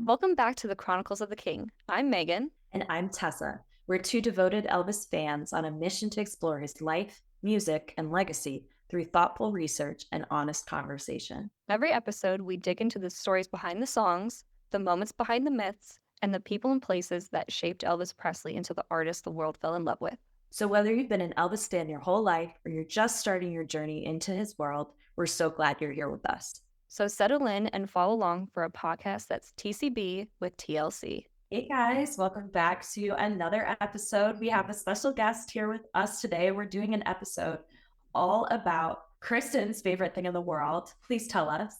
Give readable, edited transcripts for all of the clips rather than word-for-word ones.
Welcome back to the Chronicles of the King. I'm Megan. And I'm Tessa. We're two devoted Elvis fans on a mission to explore his life, music, and legacy through thoughtful research and honest conversation. Every episode, we dig into the stories behind the songs, the moments behind the myths, and the people and places that shaped Elvis Presley into the artist the world fell in love with. So, whether you've been an Elvis fan your whole life or you're just starting your journey into his world, we're so glad you're here with us. So, settle in and follow along for a podcast that's TCB with TLC. Hey guys, welcome back to another episode. We have a special guest here with us today. We're doing an episode all about Kristen's favorite thing in the world. Please tell us.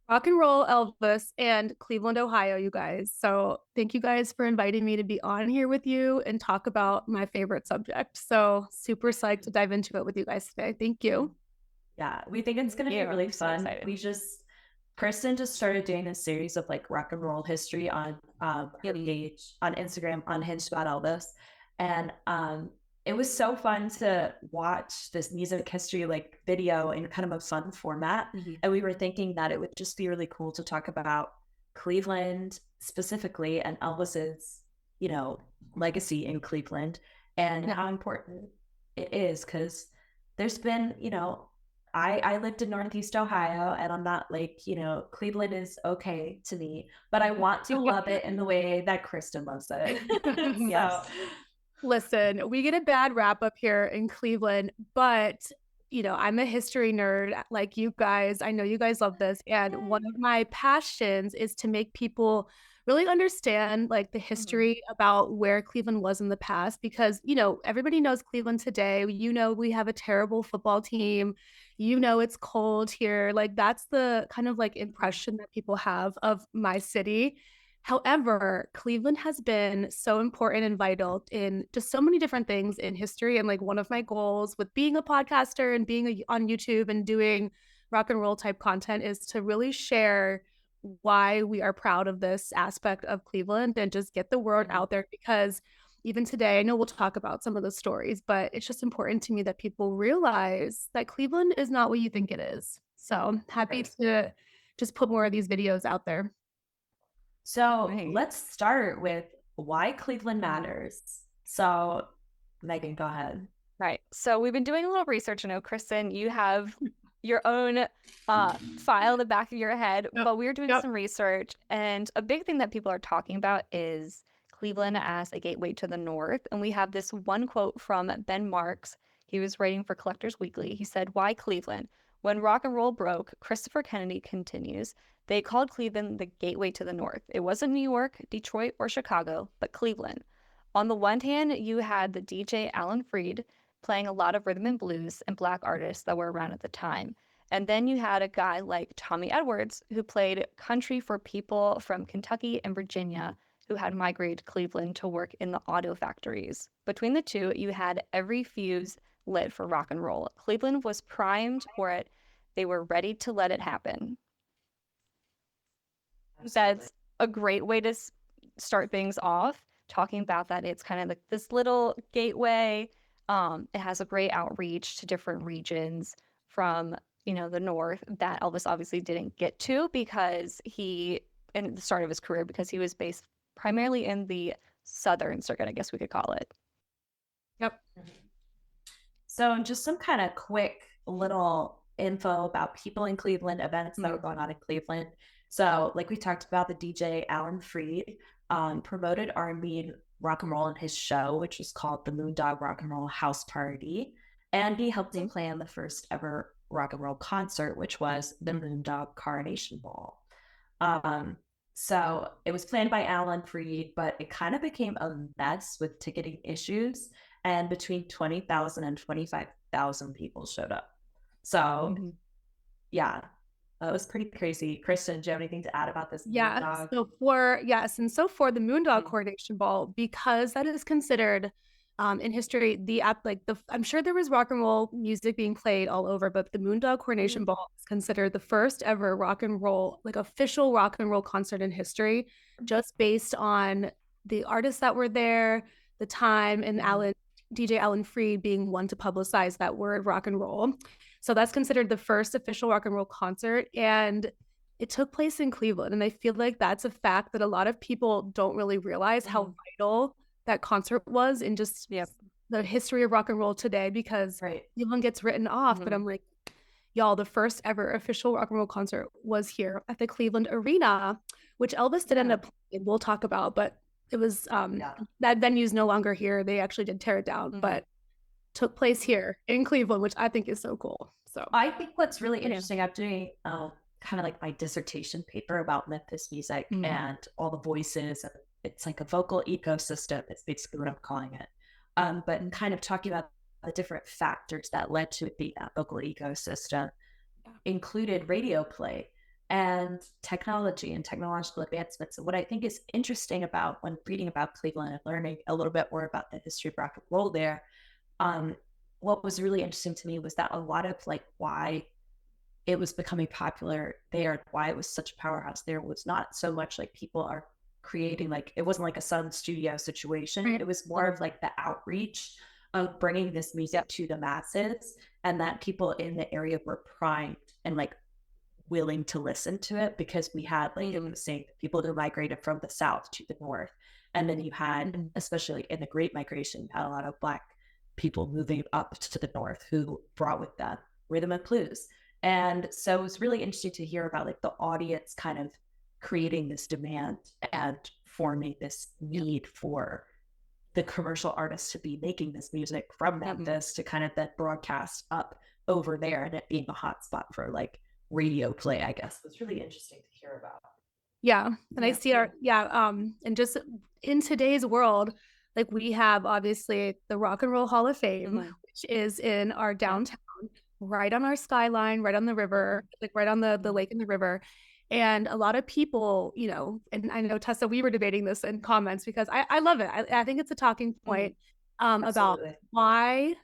Rock and roll Elvis and Cleveland, Ohio, you guys. So thank you guys for inviting me to be on here with you and talk about my favorite subject. So super psyched to dive into it with you guys today. Thank you. Yeah, we think it's going to be really fun. Kristen just started doing this series of like rock and roll history on her page on Instagram, Unhinged about Elvis. And it was so fun to watch this music history like video in kind of a fun format. Mm-hmm. And we were thinking that it would just be really cool to talk about Cleveland specifically and Elvis's, legacy in Cleveland and how important it is. Because there's been, I lived in Northeast Ohio, and I'm not like, Cleveland is okay to me, but I want to love it in the way that Kristen loves it. Yes. Listen, we get a bad rap up here in Cleveland, but I'm a history nerd like you guys. I know you guys love this. And one of my passions is to make people really understand like the history about where Cleveland was in the past, because, everybody knows Cleveland today. We have a terrible football team. It's cold here. Like that's the kind of like impression that people have of my city. However, Cleveland has been so important and vital in just so many different things in history. And like one of my goals with being a podcaster and being on YouTube and doing rock and roll type content is to really share why we are proud of this aspect of Cleveland and just get the word out there, because even today, I know we'll talk about some of the stories, but it's just important to me that people realize that Cleveland is not what you think it is. So I'm happy to just put more of these videos out there. So let's start with why Cleveland matters. So Megan, go ahead. Right. So we've been doing a little research. I know, Kristen, you have your own file in the back of your head, but we're doing some research. And a big thing that people are talking about is Cleveland as a gateway to the North. And we have this one quote from Ben Marks. He was writing for Collectors Weekly. He said, "Why Cleveland? When rock and roll broke," Christopher Kennedy continues, "they called Cleveland the gateway to the North. It wasn't New York, Detroit, or Chicago, but Cleveland. On the one hand, you had the DJ Alan Freed playing a lot of rhythm and blues and black artists that were around at the time. And then you had a guy like Tommy Edwards who played country for people from Kentucky and Virginia who had migrated to Cleveland to work in the auto factories. Between the two, you had every fuse lit for rock and roll. Cleveland was primed for it. They were ready to let it happen." That's a great way to start things off, talking about that it's kind of like this little gateway. It has a great outreach to different regions from, the North that Elvis obviously didn't get to because in the start of his career, because he was based primarily in the Southern circuit, I guess we could call it. Yep. So just some kind of quick little info about people in Cleveland, events that were going on in Cleveland. So like we talked about, the DJ Alan Freed promoted R&B and rock and roll in his show, which was called the Moondog Rock and Roll House Party. And he helped him plan the first ever rock and roll concert, which was the Moondog Coronation Ball. So it was planned by Alan Freed, but it kind of became a mess with ticketing issues. And between 20,000 and 25,000 people showed up. So, yeah, that was pretty crazy. Kristen, do you have anything to add about this? Yeah. Moondog? So for the Moondog Coronation Ball, because that is considered in history, I'm sure there was rock and roll music being played all over, but the Moondog Coronation Ball is considered the first ever rock and roll, like official rock and roll concert in history, just based on the artists that were there, the time, and DJ Alan Freed being one to publicize that word rock and roll. So that's considered the first official rock and roll concert. And it took place in Cleveland. And I feel like that's a fact that a lot of people don't really realize how vital that concert was in just the history of rock and roll today, because Cleveland gets written off. But I'm like, y'all, the first ever official rock and roll concert was here at the Cleveland Arena, which Elvis did end up playing, we'll talk about, but it was that venue's no longer here. They actually did tear it down, but took place here in Cleveland, which I think is so cool. So I think what's really interesting, I'm doing kind of like my dissertation paper about Memphis music and all the voices, and it's like a vocal ecosystem. It's basically what I'm calling it. But kind of talking about the different factors that led to it being that vocal ecosystem included radio play and technology and technological advancements. And what I think is interesting about when reading about Cleveland and learning a little bit more about the history of rock and roll there, what was really interesting to me was that a lot of like why it was becoming popular there and why it was such a powerhouse there was not so much like people are creating, like it wasn't like a Sun studio situation. It was more of like the outreach of bringing this music to the masses, and that people in the area were primed and like willing to listen to it, because we had like it was saying people who migrated from the south to the north, and then you had, especially in the Great Migration, you had a lot of Black people moving up to the north who brought with them rhythm and blues. And so it was really interesting to hear about like the audience kind of creating this demand and forming this need for the commercial artists to be making this music from Memphis to kind of then broadcast up over there, and it being a hot spot for like radio play, I guess. It's really interesting to hear about. Yeah. And I see and just in today's world, like we have obviously the Rock and Roll Hall of Fame, which is in our downtown, right on our skyline, right on the river, like right on the lake and the river. And a lot of people, you know, and I know, Tessa, we were debating this in comments because I love it. I think it's a talking point about why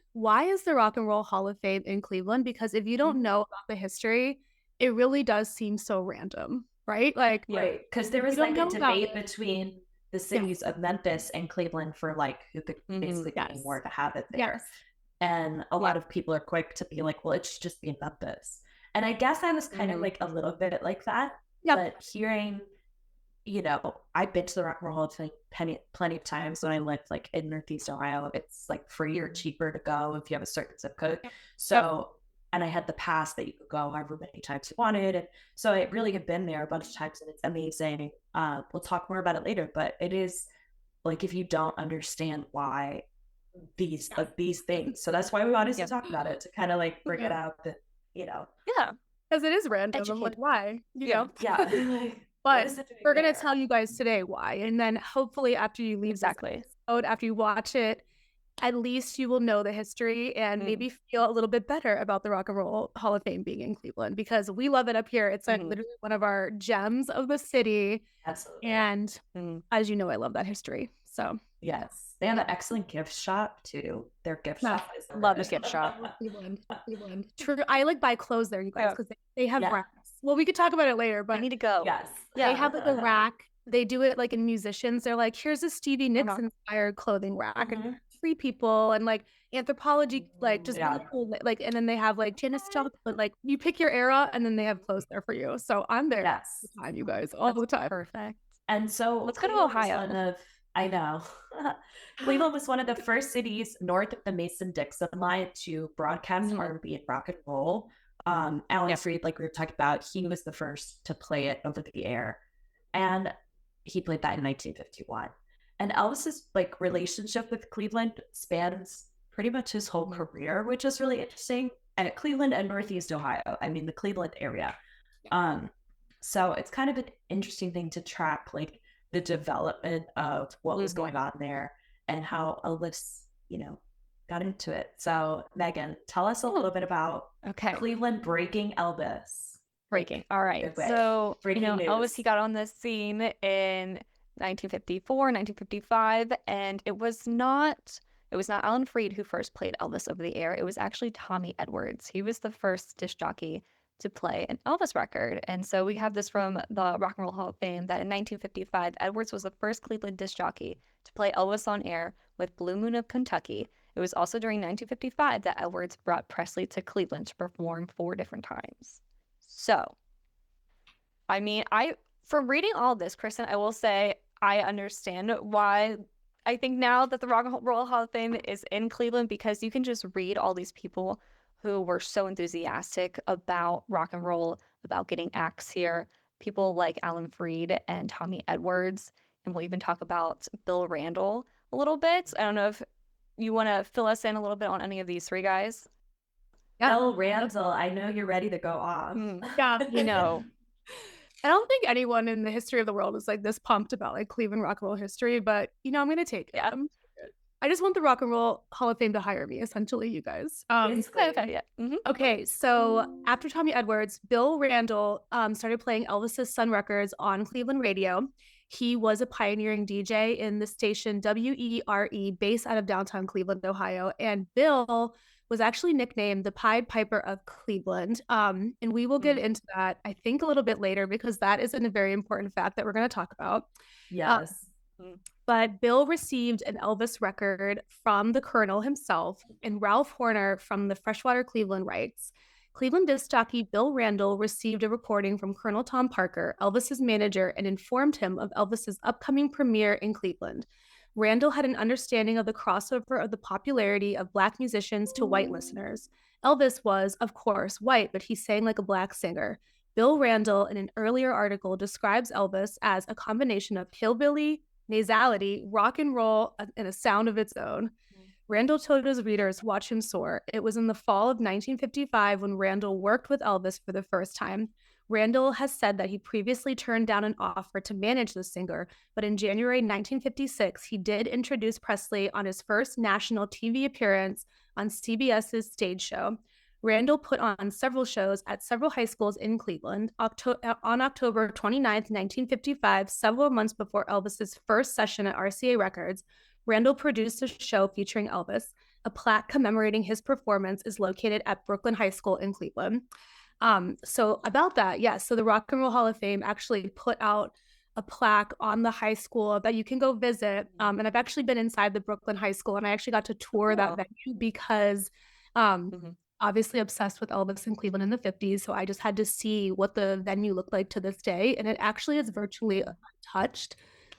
is the Rock and Roll Hall of Fame in Cleveland? Because if you don't know about the history, it really does seem so random, right? Like, because there was like a debate between the cities of Memphis and Cleveland for like who could basically pay more to have it there. And a lot of people are quick to be like, well, it should just be in Memphis. And I guess I was kind of like a little bit like that. But hearing, you know, I've been to the Rock and Roll Hall of Fame plenty of times when I lived like in Northeast Ohio. It's like free or cheaper to go if you have a certain zip code. So, and I had the pass that you could go however many times you wanted. And so I really have been there a bunch of times, and it's amazing. We'll talk more about it later, but it is like, if you don't understand why these things. So that's why we wanted to talk about it, to kind of like bring it out that, you know. Because it is random. I'm like, why? You know? But we're going to tell you guys today why. And then hopefully after you leave this episode, after you watch it, at least you will know the history and maybe feel a little bit better about the Rock and Roll Hall of Fame being in Cleveland, because we love it up here. It's like literally one of our gems of the city. Absolutely. And as you know, I love that history. So yes, they have an excellent gift shop too. Their gift shop is love the gift shop. Cleveland. True. I like buy clothes there, you guys, because they have racks. Well, we could talk about it later, but I need to go. They have like a rack. They do it like in musicians. They're like, here's a Stevie Nicks inspired clothing rack, and free people, and like Anthropology, like just really cool, like, and then they have like Janis Joplin, like you pick your era, and then they have clothes there for you. So I'm there all the time, you guys, all the time. Perfect. And so let's go to Ohio. I know. Cleveland was one of the first cities north of the Mason-Dixon line to broadcast R&B and rock and roll. Alan Freed, like we were talking about, he was the first to play it over the air. And he played that in 1951. And Elvis's like relationship with Cleveland spans pretty much his whole career, which is really interesting. At Cleveland and Northeast Ohio, I mean the Cleveland area. So it's kind of an interesting thing to track, like the development of what was going on there and how Elvis, you know, got into it. So Megan, tell us a little bit about Cleveland breaking Elvis. Breaking. All right. So, breaking news. Elvis, he got on the scene in 1954, 1955, and it was not Alan Freed who first played Elvis over the air. It was actually Tommy Edwards. He was the first disc jockey to play an Elvis record. And so we have this from the Rock and Roll Hall of Fame that in 1955, Edwards was the first Cleveland disc jockey to play Elvis on air with Blue Moon of Kentucky. It was also during 1955 that Edwards brought Presley to Cleveland to perform 4 different times. So I mean, from reading all this, Kristen, I will say I understand why. I think now that the Rock and Roll Hall of Fame is in Cleveland, because you can just read all these people who were so enthusiastic about rock and roll, about getting acts here. People like Alan Freed and Tommy Edwards, and we'll even talk about Bill Randall a little bit. I don't know if you want to fill us in a little bit on any of these three guys. Yeah. Bill Randall, I know you're ready to go off. Yeah, you know. I don't think anyone in the history of the world is like this pumped about like Cleveland rock and roll history, but I'm gonna take it. Yeah. I just want the Rock and Roll Hall of Fame to hire me, essentially, you guys. Okay, yeah. Okay, so after Tommy Edwards, Bill Randall started playing Elvis's Sun records on Cleveland radio. He was a pioneering DJ in the station WERE, based out of downtown Cleveland, Ohio. And Bill was actually nicknamed the Pied Piper of Cleveland. And we will get into that, I think, a little bit later, because that is a very important fact that we're going to talk about. Yes. But Bill received an Elvis record from the Colonel himself and Ralph Horner from the Freshwater Cleveland rights. Cleveland disc jockey Bill Randall received a recording from Colonel Tom Parker, Elvis's manager, and informed him of Elvis's upcoming premiere in Cleveland. Randall had an understanding of the crossover of the popularity of Black musicians to white listeners. Elvis was, of course, white, but he sang like a Black singer. Bill Randall, in an earlier article, describes Elvis as a combination of hillbilly, nasality, rock and roll, and a sound of its own. Randall told his readers, "Watch him soar." It was in the fall of 1955 when Randall worked with Elvis for the first time. Randall has said that he previously turned down an offer to manage the singer, but in January 1956, he did introduce Presley on his first national TV appearance on CBS's stage show. Randall put on several shows at several high schools in Cleveland. On October 29th, 1955, several months before Elvis's first session at RCA Records, Randall produced a show featuring Elvis. A plaque commemorating his performance is located at Brooklyn High School in Cleveland. So about that, yes. So the Rock and Roll Hall of Fame actually put out a plaque on the high school that you can go visit. And I've actually been inside the Brooklyn High School, and I actually got to tour that venue because obviously obsessed with Elvis in Cleveland in the 50s. So I just had to see what the venue looked like to this day. And it actually is virtually untouched.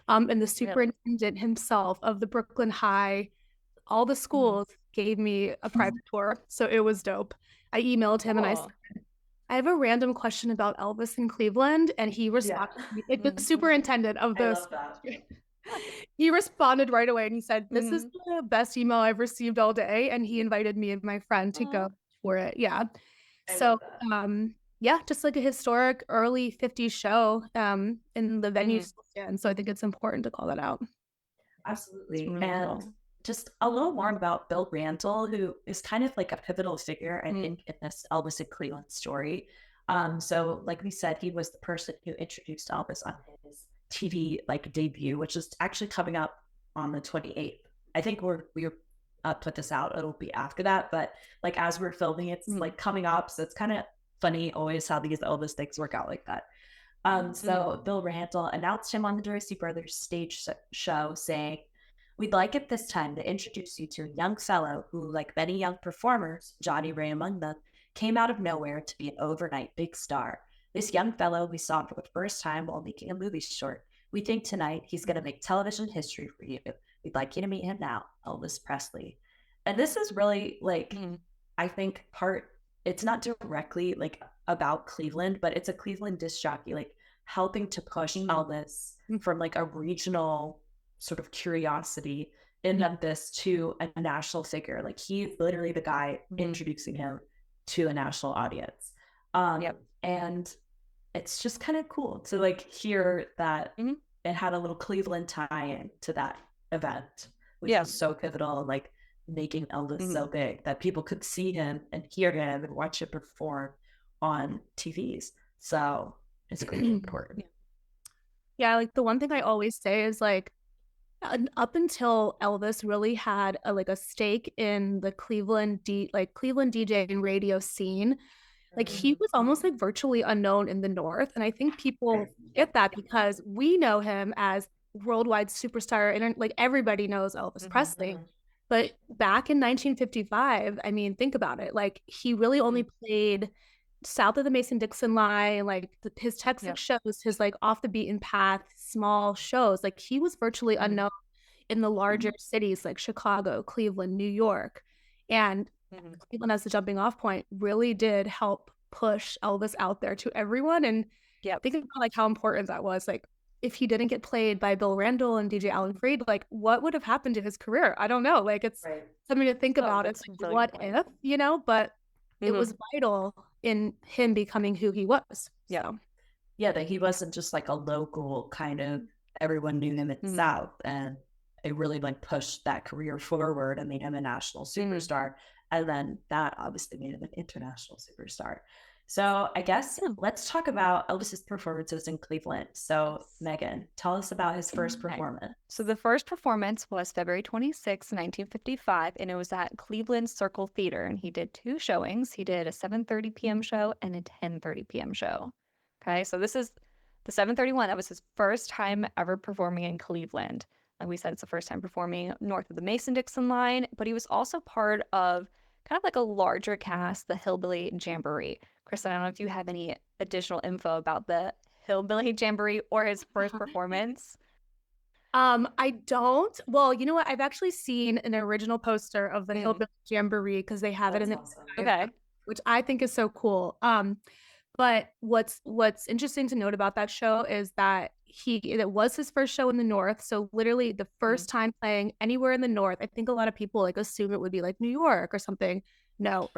And the superintendent himself of the Brooklyn High, all the schools gave me a private tour. So it was dope. I emailed him and I said, I have a random question about Elvis in Cleveland. And he responded, the superintendent of this. He responded right away and he said, "This is the best email I've received all day." And he invited me and my friend to go for it. Yeah. So, just like a historic early 50s show in the venue. And so I think it's important to call that out. Absolutely. Really and just a little more about Bill Randall, who is kind of like a pivotal figure, I think, in this Elvis in Cleveland story. So like we said, he was the person who introduced Elvis on his TV debut, which is actually coming up on the 28th. I think we're put this out, it'll be after that, but like as we're filming, it's like coming up, so it's kind of funny always how these Elvis things work out like that. So Bill Randall announced him on the Dorsey Brothers stage show, saying, "We'd like at this time to introduce you to a young fellow who, like many young performers, Johnny Ray among them, came out of nowhere to be an overnight big star. This young fellow we saw for the first time while making a movie short. We think tonight he's going to make television history for you. We'd like you to meet him now, Elvis Presley." And this is really I think it's not directly about Cleveland, but it's a Cleveland disc jockey, helping to push Elvis from a regional sort of curiosity in Memphis to a national figure. He's literally the guy introducing him to a national audience. And it's just kind of cool to hear that it had a little Cleveland tie-in to that event, which is so pivotal, making Elvis so big that people could see him and hear him and watch him perform on TVs. So it's really important. Yeah, the one thing I always say is up until Elvis really had a stake in the Cleveland DJ and radio scene, he was almost virtually unknown in the North. And I think people get that because we know him as worldwide superstar, and everybody knows Elvis Presley. But back in 1955, I mean, think about it. He really only played south of the Mason-Dixon line, like his Texas shows, his like off the beaten path, small shows, like he was virtually unknown in the larger cities like Chicago, Cleveland, New York. And Cleveland as the jumping off point really did help push Elvis out there to everyone. And think about like how important that was. Like if he didn't get played by Bill Randall and DJ Alan Freed, like what would have happened to his career? I don't know. Like it's something to think about. It's like, really what if, you know, but it was vital in him becoming who he was. So. Yeah, that he wasn't just like a local kind of, everyone knew him in the South, and it really like pushed that career forward and made him a national superstar. And then that obviously made him an international superstar. So I guess let's talk about Elvis's performances in Cleveland. So Megan, tell us about his first performance. So the first performance was February 26, 1955, and it was at Cleveland Circle Theater. And he did 2 showings. He did a 7:30 p.m. show and a 10:30 p.m. show. Okay, so this is the 7:31. That was his first time ever performing in Cleveland. Like we said, it's the first time performing north of the Mason-Dixon line, but he was also part of kind of like a larger cast, the Hillbilly Jamboree. Kristen, I don't know if you have any additional info about the Hillbilly Jamboree or his first performance. I don't. Well, you know what? I've actually seen an original poster of the Hillbilly Jamboree because they have it in the which I think is so cool. But what's interesting to note about that show is that it was his first show in the North. So literally the first time playing anywhere in the North. I think a lot of people like assume it would be like New York or something. No.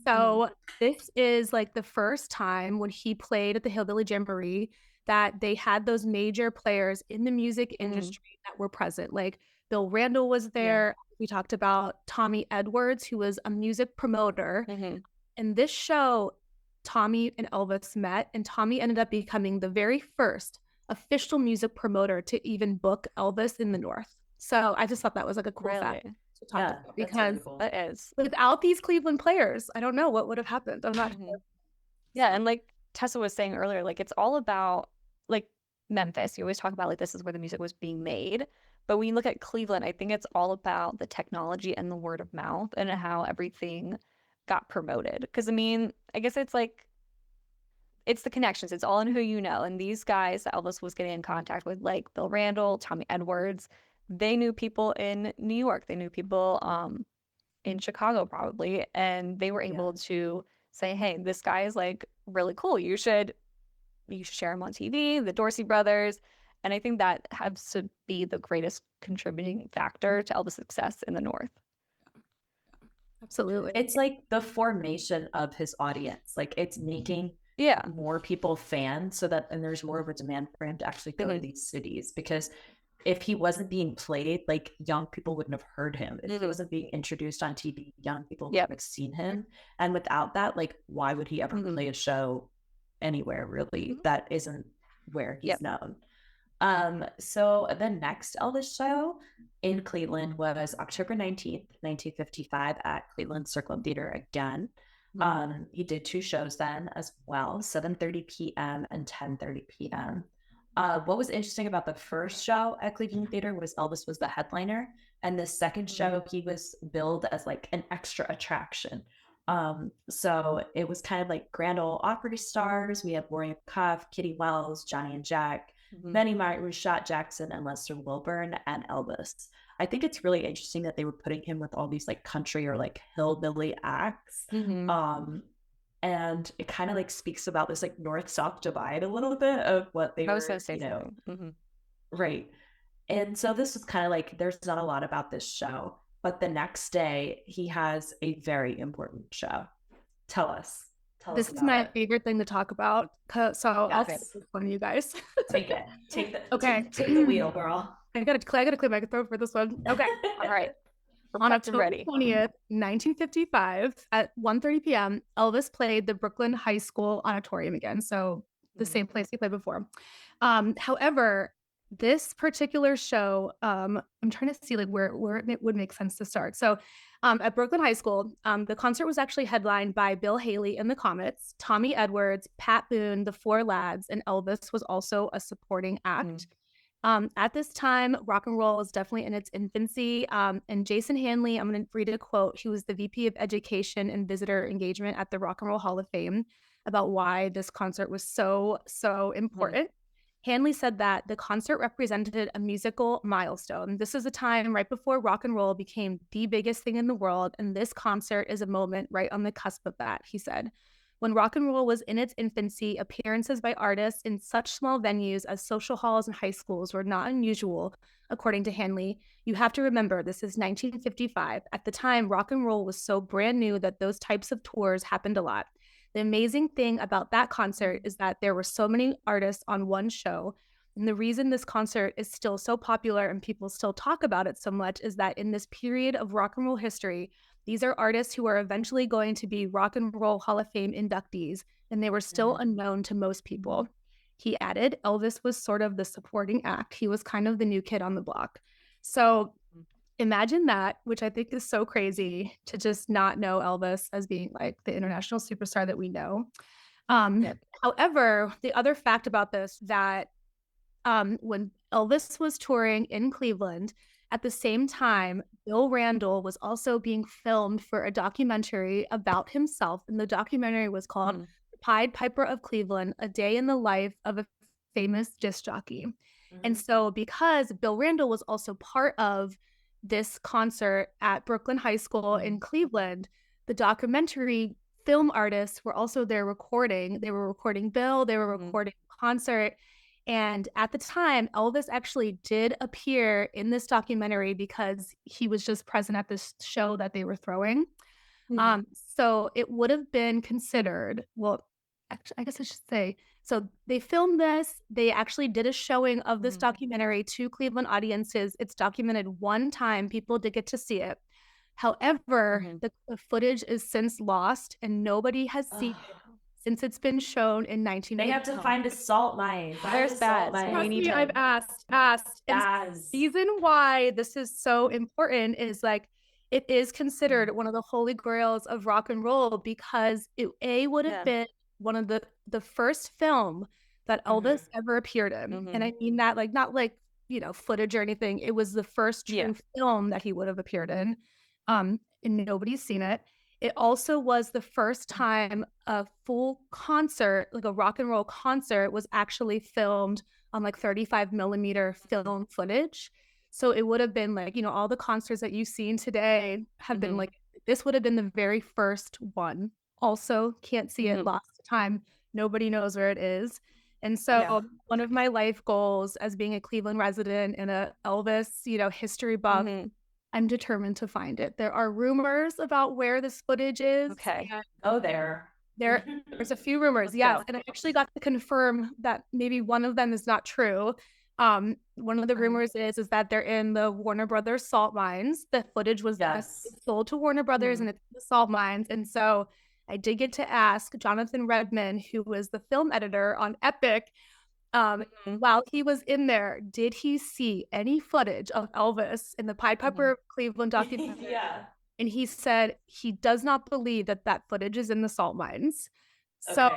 So this is like the first time when he played at the Hillbilly Jamboree that they had those major players in the music industry that were present. Like Bill Randall was there. We talked about Tommy Edwards, who was a music promoter. In this show, Tommy and Elvis met, and Tommy ended up becoming the very first official music promoter to even book Elvis in the North. So I just thought that was like a cool fact to talk about, because really cool. It is. Without these Cleveland players, I don't know what would have happened. I'm not sure. Yeah, and like Tessa was saying earlier, like it's all about like Memphis. You always talk about like this is where the music was being made. But when you look at Cleveland, I think it's all about the technology and the word of mouth and how everything got promoted. Because I mean, I guess it's like it's the connections. It's all in who you know. And these guys that Elvis was getting in contact with, like Bill Randall, Tommy Edwards, they knew people in New York. They knew people in Chicago probably. And they were able to say, hey, this guy is like really cool. You should share him on TV, the Dorsey brothers. And I think that has to be the greatest contributing factor to Elvis' success in the North. Absolutely. It's like the formation of his audience. Like it's making more people fans and there's more of a demand for him to actually go to these cities, because if he wasn't being played, like young people wouldn't have heard him. If he wasn't being introduced on TV, young people wouldn't have seen him. And without that, like why would he ever play a show anywhere really that isn't where he's known? So the next Elvis show in Cleveland was October 19th, 1955 at Cleveland Circle Theater again. He did 2 shows then as well, 7:30 p.m. and 10:30 p.m. What was interesting about the first show at Cleveland Theater was Elvis was the headliner, and the second show he was billed as like an extra attraction. So it was kind of like Grand Ole Opry stars. We had William Cuff, Kitty Wells, Johnny and Jack, Benny Martin, Rashad Jackson, and Lester Wilburn, and Elvis. I think it's really interesting that they were putting him with all these like country or like hillbilly acts. And it kind of like speaks about this like North-South divide a little bit of what they were, you know. Right. And so this is kind of like, there's not a lot about this show, but the next day he has a very important show. Tell us. This is my favorite thing to talk about. So I'll take this one of you guys. Take the wheel, girl. I gotta clear my throat for this one. Okay. All right. On October 20th, 1955 at 1:30 p.m., Elvis played the Brooklyn High School Auditorium again. So the same place he played before. However, this particular show, I'm trying to see like where it would make sense to start. So at Brooklyn High School, the concert was actually headlined by Bill Haley and the Comets, Tommy Edwards, Pat Boone, the Four Lads, and Elvis was also a supporting act. At this time, rock and roll was definitely in its infancy. And Jason Hanley, I'm going to read a quote. He was the VP of Education and Visitor Engagement at the Rock and Roll Hall of Fame about why this concert was so important. Hanley said that the concert represented a musical milestone. This is a time right before rock and roll became the biggest thing in the world, and this concert is a moment right on the cusp of that, he said. When rock and roll was in its infancy, appearances by artists in such small venues as social halls and high schools were not unusual, according to Hanley. You have to remember, this is 1955. At the time, rock and roll was so brand new that those types of tours happened a lot. The amazing thing about that concert is that there were so many artists on one show. And the reason this concert is still so popular and people still talk about it so much is that in this period of rock and roll history, these are artists who are eventually going to be Rock and Roll Hall of Fame inductees, and they were still unknown to most people. He added, Elvis was sort of the supporting act. He was kind of the new kid on the block. So imagine that, which I think is so crazy to just not know Elvis as being like the international superstar that we know. However, the other fact about this that when Elvis was touring in Cleveland, at the same time, Bill Randall was also being filmed for a documentary about himself. And the documentary was called The Pied Piper of Cleveland, A Day in the Life of a Famous Disc Jockey. And so because Bill Randall was also part of this concert at Brooklyn High School in Cleveland, the documentary film artists were also there recording. They were recording Bill, they were recording the concert. And at the time, Elvis actually did appear in this documentary because he was just present at this show that they were throwing. So it would have been considered, well, actually, I guess I should say, so they filmed this. They actually did a showing of this documentary to Cleveland audiences. It's documented one time. People did get to see it. However, the footage is since lost and nobody has seen it since it's been shown in 1980. They have to find a salt mine. There's that. Trust me, I've asked. And the reason why this is so important is like, it is considered one of the holy grails of rock and roll because it would have been one of the first film that Elvis ever appeared in. And I mean that like, not like, you know, footage or anything. It was the first true film that he would have appeared in. And nobody's seen it. It also was the first time a full concert, like a rock and roll concert, was actually filmed on like 35 millimeter film footage. So it would have been like, you know, all the concerts that you've seen today have been like, this would have been the very first one. Also, can't see it, lost time. Nobody knows where it is. And so one of my life goals as being a Cleveland resident and a Elvis, you know, history buff, I'm determined to find it. There are rumors about where this footage is. Okay. There's a few rumors. Yes. And I actually got to confirm that maybe one of them is not true. One of the rumors is that they're in the Warner Brothers salt mines. The footage was sold to Warner Brothers and it's the salt mines. And so I did get to ask Jonathan Redman, who was the film editor on Epic, while he was in there, did he see any footage of Elvis in the Pied Piper of Cleveland documentary? And he said he does not believe that that footage is in the salt mines. So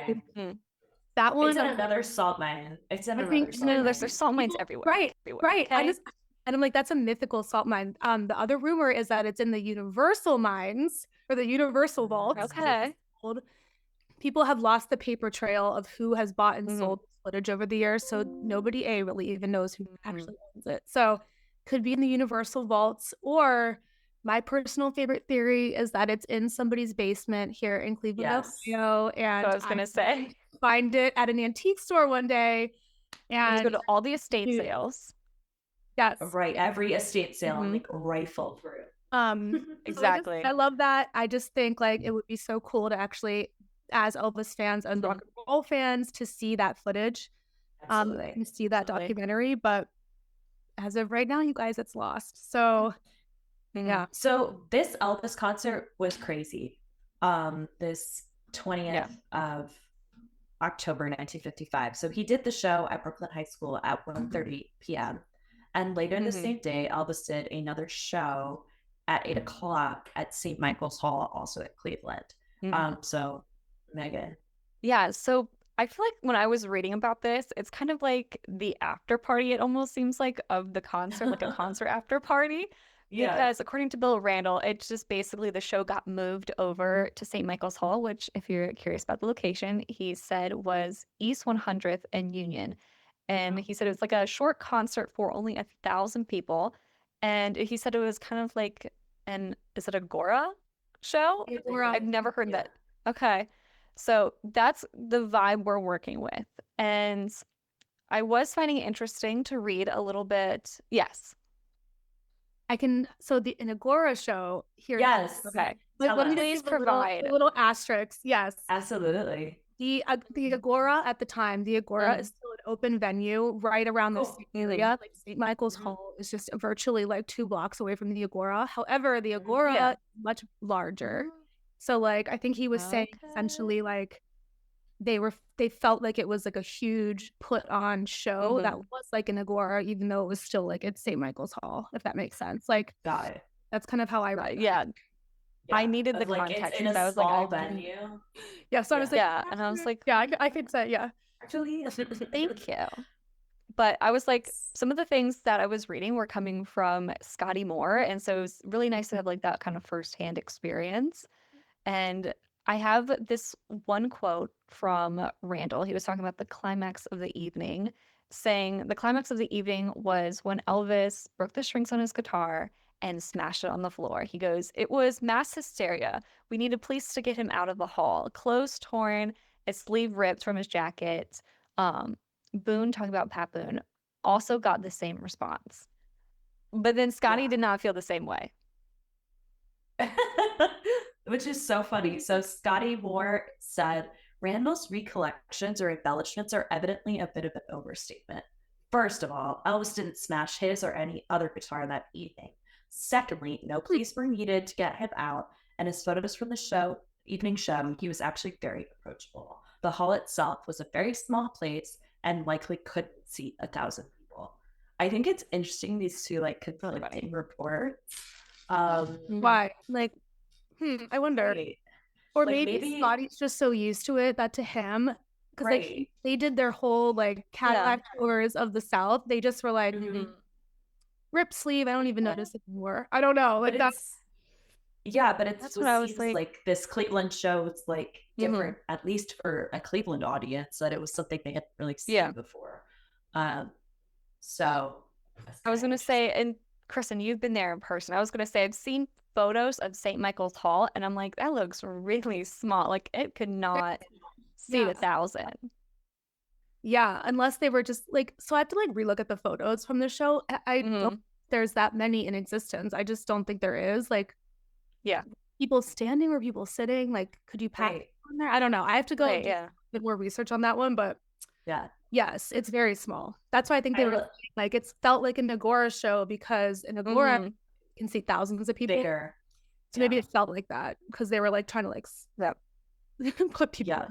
that one, it's in another salt mine. It's in another salt mine. There's salt mines everywhere. Right. Okay? And I'm like, that's a mythical salt mine. The other rumor is that it's in the Universal mines or the Universal vault. Okay. People have lost the paper trail of who has bought and sold footage over the years, so nobody really even knows who actually owns it. So could be in the Universal vaults, or my personal favorite theory is that it's in somebody's basement here in Cleveland, Ohio, and I was gonna say find it at an antique store one day and go to all the estate sales. Yes, right. Every estate sale, like rifle through. Exactly. So I love that. I just think like it would be so cool to actually, as Elvis fans and rock and roll fans, to see that footage, and see that documentary. But as of right now, you guys, it's lost. So So this Elvis concert was crazy. This 20th of October 1955. So he did the show at Brooklyn High School at 1:30 p.m. And later the same day, Elvis did another show at 8 o'clock at St. Michael's Hall, also at Cleveland. So Megan. Yeah, so I feel like when I was reading about this, it's kind of like the after party, it almost seems like, of the concert, like a concert after party. Yeah. Because according to Bill Randall, it's just basically the show got moved over to St. Michael's Hall, which, if you're curious about the location, he said was East 100th and Union. And he said it was like a short concert for only 1,000 people. And he said it was kind of like is it Agora show? Agora. I've never heard that. Okay. So that's the vibe we're working with. And I was finding it interesting to read a little bit. Yes. So an Agora show here. Yes. Okay. But let me Please just provide. a little asterisk. Yes. Absolutely. The Agora at the time, the Agora is still an open venue right around this area. Like St. Michael's Hall is just virtually like 2 blocks away from the Agora. However, the Agora is much larger. So like I think he was saying essentially like they felt like it was like a huge put on show that was like an Agora, even though it was still like at St. Michael's Hall, if that makes sense. Like got it. That's kind of how I read it. Yeah. I needed the like, context. It's in a I was small like, venue. Yeah, so I was like, and I was like, yeah, I could say, yeah. Actually, thank you. But I was like, some of the things that I was reading were coming from Scotty Moore, and so it was really nice to have like that kind of firsthand experience. And I have this one quote from Randall. He was talking about the climax of the evening, saying the climax of the evening was when Elvis broke the strings on his guitar and smashed it on the floor. He goes, "It was mass hysteria. We needed police to get him out of the hall. Clothes torn, his sleeve ripped from his jacket." Boone, talking about Pat Boone, also got the same response. But then Scotty did not feel the same way. Which is so funny. So Scotty Moore said, Randall's recollections or embellishments are evidently a bit of an overstatement. First of all, Elvis didn't smash his or any other guitar that evening. Secondly, no police were needed to get him out, and his photos from the evening show, he was actually very approachable. The hall itself was a very small place and likely couldn't seat 1,000 people. I think it's interesting, these two like conflicting reports. Why? Like, I wonder. Right. Or like maybe Scotty's just so used to it that to him, because like they did their whole like Cadillac tours of the South. They just were like, rip sleeve. I don't even notice it anymore. I don't know. Like that's. Yeah, but that's what I was like. This Cleveland show is like different, at least for a Cleveland audience, that it was something they hadn't really seen before. So I was gonna say, and Kristen, you've been there in person. I was gonna say I've seen photos of St. Michael's Hall, and I'm like, that looks really small. Like it could not seat 1,000. Yeah, unless they were just like. So I have to like relook at the photos from the show. I don't think there's that many in existence. I just don't think there is. Like, people standing or people sitting. Like, could you pack on there? I don't know. I have to go do a bit more research on that one, but yes, it's very small. That's why I think they were like it's felt like an Agora show because an Agora can see thousands of people. Bigger. So maybe it felt like that because they were like trying to like put people. Yeah.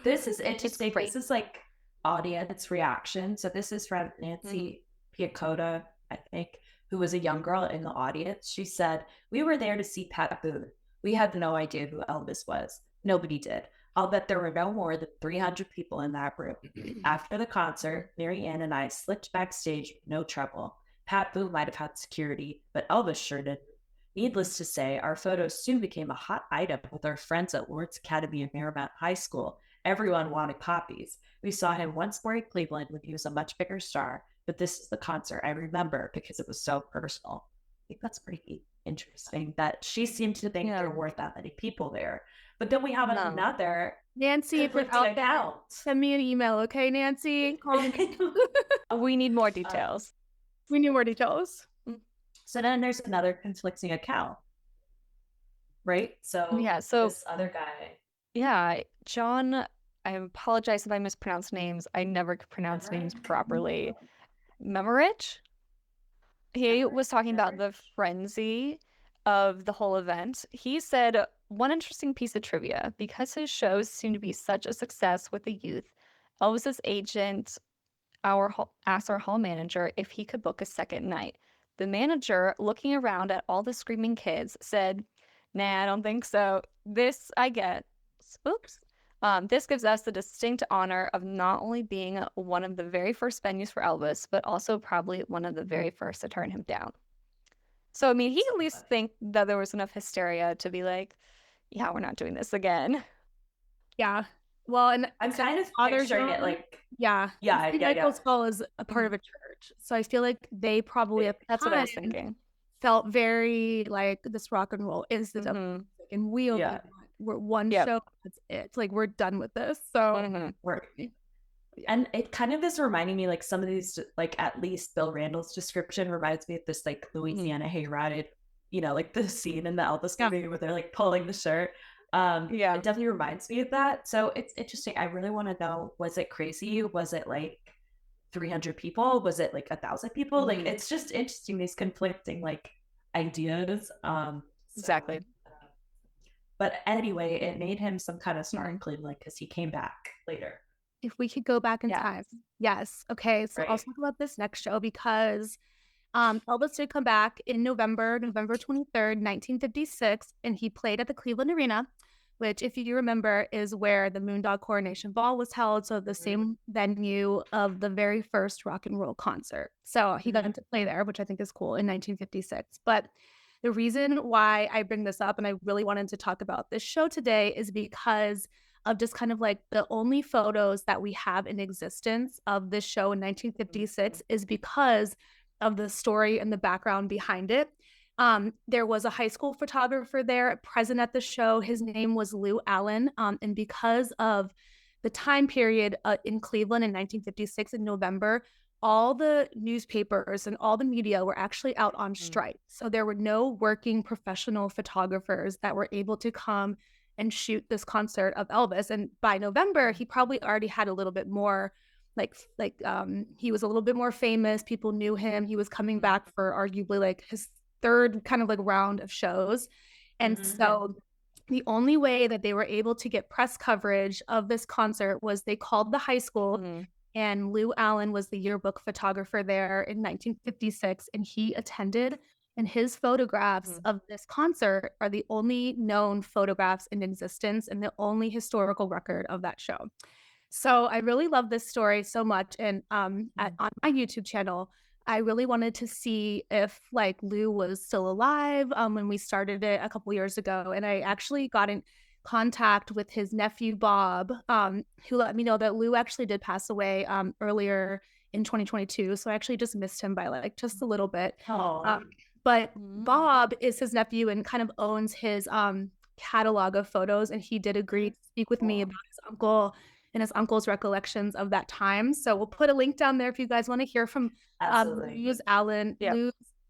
This is interesting. This is like audience reaction. So this is from Nancy Piacotta, I think, who was a young girl in the audience. She said, "We were there to see Pat Boone. We had no idea who Elvis was. Nobody did. I'll bet there were no more than 300 people in that room. After the concert, Mary Ann and I slipped backstage with no trouble. Pat Boone might have had security, but Elvis sure didn't. Needless to say, our photos soon became a hot item with our friends at Lawrence Academy of Marymount High School. Everyone wanted copies. We saw him once more in Cleveland when he was a much bigger star, but this is the concert I remember because it was so personal." I think that's pretty interesting that she seemed to think there weren't that many people there. But then we have another Nancy, if you're out there, send me an email, okay, Nancy? We need more details. We need more details. So then there's another conflicting account, right? So this other guy. John, I apologize if I mispronounce names. I never could pronounce names properly. Memorich? He was talking about the frenzy of the whole event. He said, one interesting piece of trivia, because his shows seem to be such a success with the youth, Elvis's agent asked our hall manager if he could book a second night. The manager, looking around at all the screaming kids, said, "Nah, I don't think so. This I get." Oops. This gives us the distinct honor of not only being one of the very first venues for Elvis, but also probably one of the very first to turn him down. So, I mean, he at least think that there was enough hysteria to be like, yeah, we're not doing this again. Yeah. Well, and I'm kind of picturing it like, yeah. Michael's Hall is a part of a church. So I feel like they probably at the That's time what I was thinking. Felt very like this rock and roll is the music, and we're one show, that's it. It's like we're done with this. So and it kind of is reminding me like some of these, like at least Bill Randall's description reminds me of this like Louisiana hayride, you know, like the scene in the Elvis movie where they're like pulling the shirt. It definitely reminds me of that. So it's interesting. I really want to know, was it crazy? Was it like 300 people? Was it like 1,000 people? Like it's just interesting, these conflicting like ideas. Exactly. But anyway, it made him some kind of star in Cleveland because he came back later. If we could go back in time. Yes. Okay. So I'll talk about this next show because Elvis did come back in November 23rd, 1956, and he played at the Cleveland Arena, which, if you remember, is where the Moondog Coronation Ball was held. So the same venue of the very first rock and roll concert. So he got to play there, which I think is cool, in 1956. But the reason why I bring this up and I really wanted to talk about this show today is because of just kind of like the only photos that we have in existence of this show in 1956 is because of the story and the background behind it. There was a high school photographer there present at the show. His name was Lou Allen. And because of the time period in Cleveland in 1956 in November, all the newspapers and all the media were actually out on strike. So there were no working professional photographers that were able to come and shoot this concert of Elvis. And by November, he probably already had a little bit more he was a little bit more famous. People knew him. He was coming back for arguably like his third kind of like round of shows. And so the only way that they were able to get press coverage of this concert was they called the high school, and Lou Allen was the yearbook photographer there in 1956, and he attended. And his photographs of this concert are the only known photographs in existence and the only historical record of that show. So I really love this story so much. And on my YouTube channel, I really wanted to see if like Lou was still alive when we started it a couple years ago. And I actually got in contact with his nephew, Bob, who let me know that Lou actually did pass away earlier in 2022. So I actually just missed him by like just a little bit. But Bob is his nephew and kind of owns his catalog of photos. And he did agree to speak with me about his uncle and his uncle's recollections of that time. So we'll put a link down there if you guys want to hear from Lou's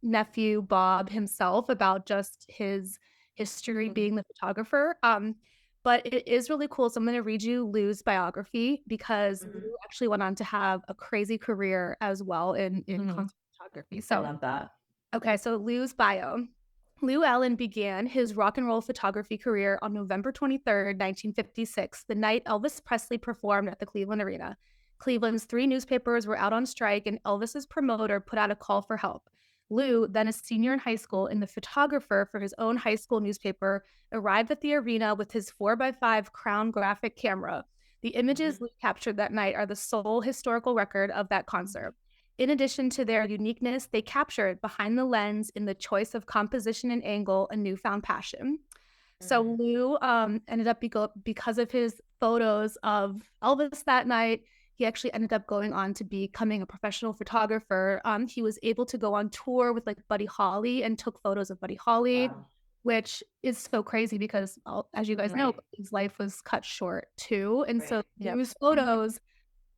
nephew, Bob himself, about just his history being the photographer. But it is really cool. So I'm going to read you Lou's biography because Lou actually went on to have a crazy career as well in concert photography. So I love that. Okay, so Lou's bio. Lou Allen began his rock and roll photography career on November 23rd, 1956, the night Elvis Presley performed at the Cleveland Arena. Cleveland's 3 newspapers were out on strike, and Elvis's promoter put out a call for help. Lou, then a senior in high school and the photographer for his own high school newspaper, arrived at the arena with his 4x5 Crown graphic camera. The images Lou captured that night are the sole historical record of that concert. In addition to their uniqueness, they captured behind the lens in the choice of composition and angle a newfound passion. So Lou ended up, because of his photos of Elvis that night, he actually ended up going on to becoming a professional photographer. He was able to go on tour with like Buddy Holly and took photos of Buddy Holly, which is so crazy because, as you guys know, his life was cut short too. And so Lou's photos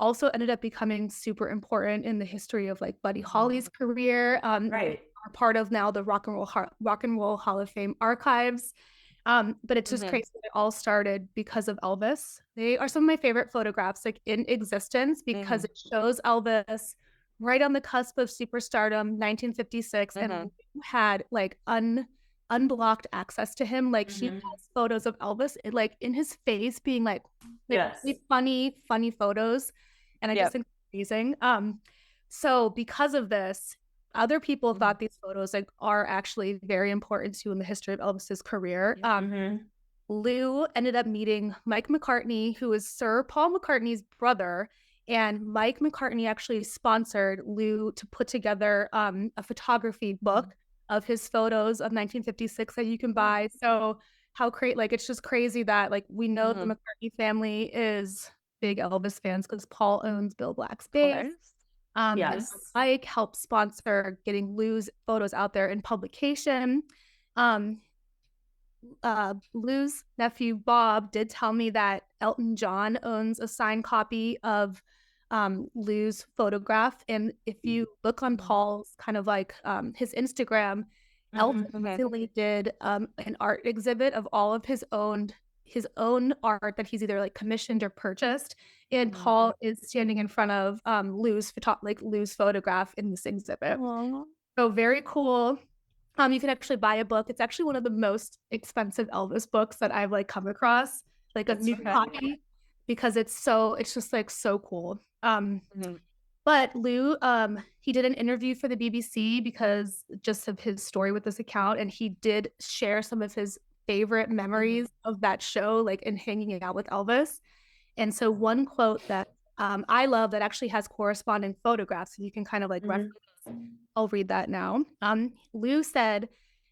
also ended up becoming super important in the history of like Buddy Holly's career. Are part of now the Rock and Roll Hall of Fame archives. But it's just crazy that it all started because of Elvis. They are some of my favorite photographs like in existence because it shows Elvis right on the cusp of superstardom, 1956, and had like unblocked access to him. Like she has photos of Elvis like in his face being like really funny photos. And I just think it's amazing. So because of this, other people thought these photos like are actually very important too in the history of Elvis's career. Lou ended up meeting Mike McCartney, who is Sir Paul McCartney's brother. And Mike McCartney actually sponsored Lou to put together a photography book of his photos of 1956 that you can buy. So how like it's just crazy that like we know the McCartney family is big Elvis fans because Paul owns Bill Black's band. And Mike helped sponsor getting Lou's photos out there in publication. Lou's nephew Bob did tell me that Elton John owns a signed copy of Lou's photograph, and if you look on Paul's kind of like his Instagram, Elton recently did an art exhibit of all of his own art that he's either like commissioned or purchased, and Paul is standing in front of Lou's photograph in this exhibit. Aww. So very cool. You can actually buy a book. It's actually one of the most expensive Elvis books that I've like come across, like a new copy, because it's just like so cool. But Lou, he did an interview for the BBC because just of his story with this account, and he did share some of his favorite memories of that show, like in hanging out with Elvis. And so one quote that I love that actually has corresponding photographs, so you can kind of like reference. I'll read that now. Lou said,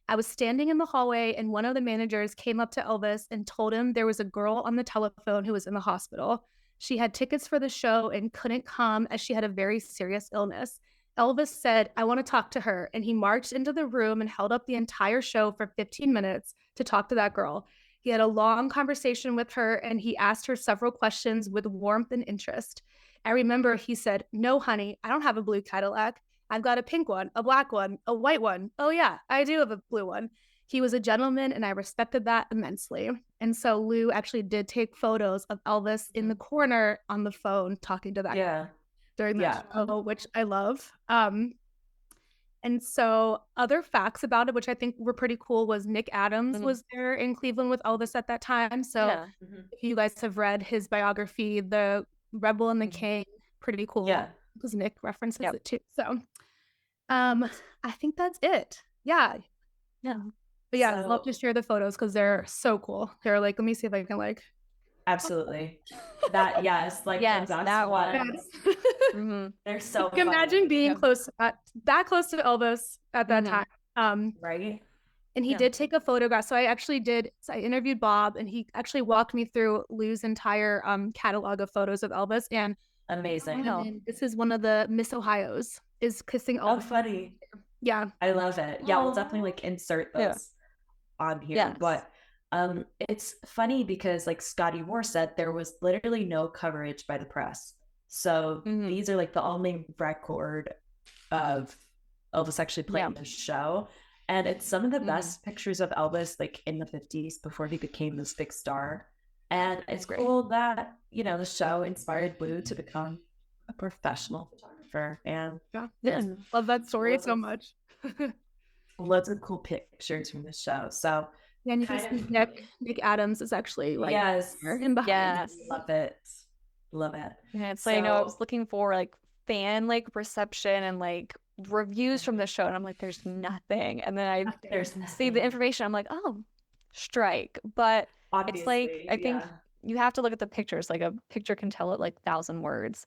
"I was standing in the hallway and one of the managers came up to Elvis and told him there was a girl on the telephone who was in the hospital. She had tickets for the show and couldn't come as she had a very serious illness. Elvis said, 'I want to talk to her.' And he marched into the room and held up the entire show for 15 minutes to talk to that girl. He had a long conversation with her and he asked her several questions with warmth and interest. I remember he said, 'No, honey, I don't have a blue Cadillac. I've got a pink one, a black one, a white one. Oh yeah, I do have a blue one.' He was a gentleman and I respected that immensely." And so Lou actually did take photos of Elvis in the corner on the phone talking to that guy during that show, which I love. And so other facts about it, which I think were pretty cool, was Nick Adams was there in Cleveland with Elvis at that time. So if you guys have read his biography, The Rebel and the King, pretty cool. Yeah. Because Nick references it too. So I think that's it. Yeah. But yeah, I'd love to share the photos because they're so cool. They're like, let me see if I can like. Absolutely. That, like that one. Yes. They're so fun. Imagine being that close to Elvis at that time. Right. And he did take a photograph. So I interviewed Bob and he actually walked me through Lou's entire catalog of photos of Elvis. And amazing. This is one of the Miss Ohios is kissing all. Oh, funny. Yeah. I love it. Yeah, we'll definitely like insert those on here. Yes. But it's funny because like Scotty Moore said, there was literally no coverage by the press. So these are like the only record of Elvis actually playing the show. And it's some of the best pictures of Elvis like in the 50s before he became this big star. And it's cool that, the show inspired Lou to become a professional photographer. And love that story so much. Lots of cool pictures from the show. So and you can see Nick Adams is actually right there in behind. Love it. Yeah, it's like I was looking for like fan like reception and like reviews from the show, and I'm like, there's nothing. And then I see the information. I'm like, oh, strike. But obviously, it's like I think you have to look at the pictures. Like a picture can tell it like 1,000 words.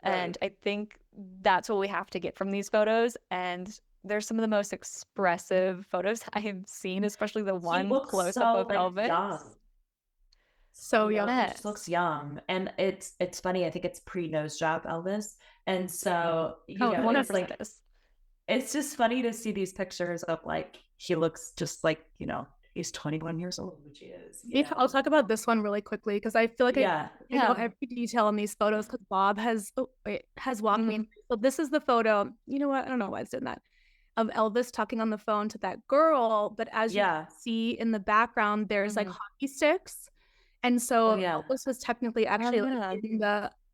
Right. And I think that's what we have to get from these photos. And they're some of the most expressive photos I have seen, especially the one close up of Elvis. Young. So young. He just looks young. And it's funny, I think it's pre-nose job Elvis. And so it's like it's just funny to see these pictures of like he looks just like, he's 21 years old, which he is. I'll talk about this one really quickly because I feel like I know every detail in these photos because Bob has walked me. So this is the photo. You know what? I don't know why it's doing that. Of Elvis talking on the phone to that girl. But as you see in the background, there's like hockey sticks. And so Elvis was technically actually like,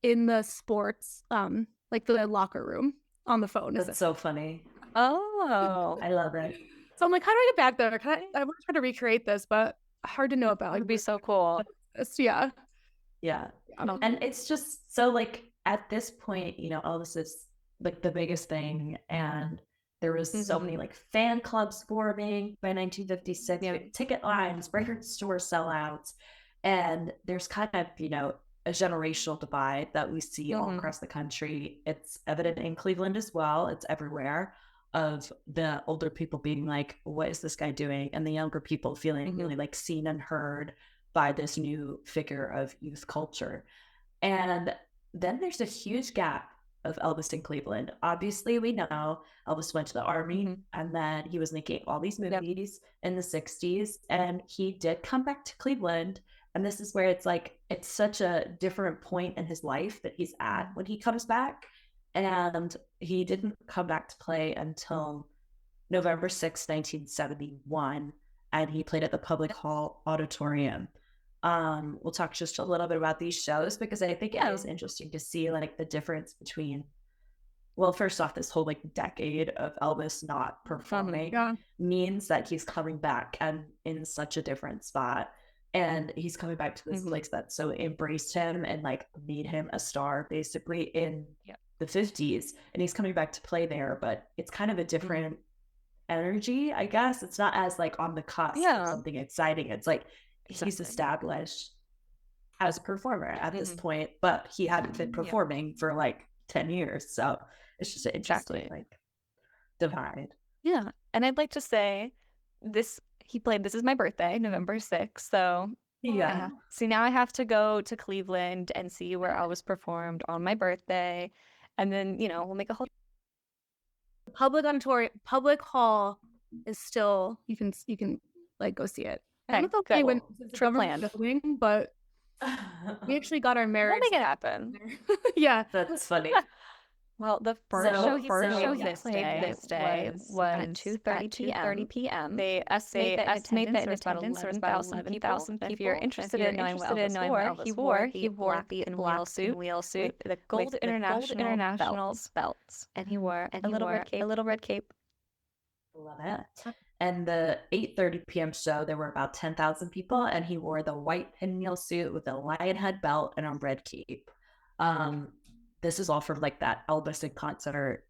in the sports, like the locker room on the phone. That's so funny. Oh, I love it. So I'm like, how do I get back there? I want to try to recreate this, but hard to know about. It would be so cool. Yeah. And it's just so like at this point, Elvis is like the biggest thing. And There was so many like fan clubs forming by 1956, ticket lines, record store sellouts. And there's kind of, a generational divide that we see all across the country. It's evident in Cleveland as well. It's everywhere, of the older people being like, what is this guy doing? And the younger people feeling really like seen and heard by this new figure of youth culture. And then there's a huge gap of Elvis in Cleveland. Obviously, we know Elvis went to the army and then he was making all these movies in the 60s, and he did come back to Cleveland. And this is where it's like, it's such a different point in his life that he's at when he comes back. And he didn't come back to play until November 6, 1971. And he played at the Public Hall Auditorium. We'll talk just a little bit about these shows, because I think it is interesting to see like the difference between, well, first off, this whole like decade of Elvis not performing means that he's coming back and in such a different spot. And he's coming back to this place that so embraced him and like made him a star basically in the 50s. And he's coming back to play there, but it's kind of a different energy, I guess. It's not as like on the cusp of something exciting. It's like he's established as a performer at this point, but he hadn't been performing for like 10 years. So it's just an interesting like divide. Yeah. And I'd like to say he played This Is My Birthday, November 6th. So see, now I have to go to Cleveland and see where Elvis performed on my birthday. And then, we'll make a whole public hall is still, you can like go see it. I don't know if they went trip plan, but we actually got our marriage. We'll make it happen. Yeah, that's funny. Well, the first show he played this day was at 2:30 p.m. They estimate that in attendance there was about 11,000 people. If you're interested in knowing what Elvis wore, he wore the wheel suit, the gold international belts, and he wore a little red cape. Love it. And the 8:30 p.m. show, there were about 10,000 people, and he wore the white pinwheel suit with a lion head belt and a red cape. This is all from like that Elvis concert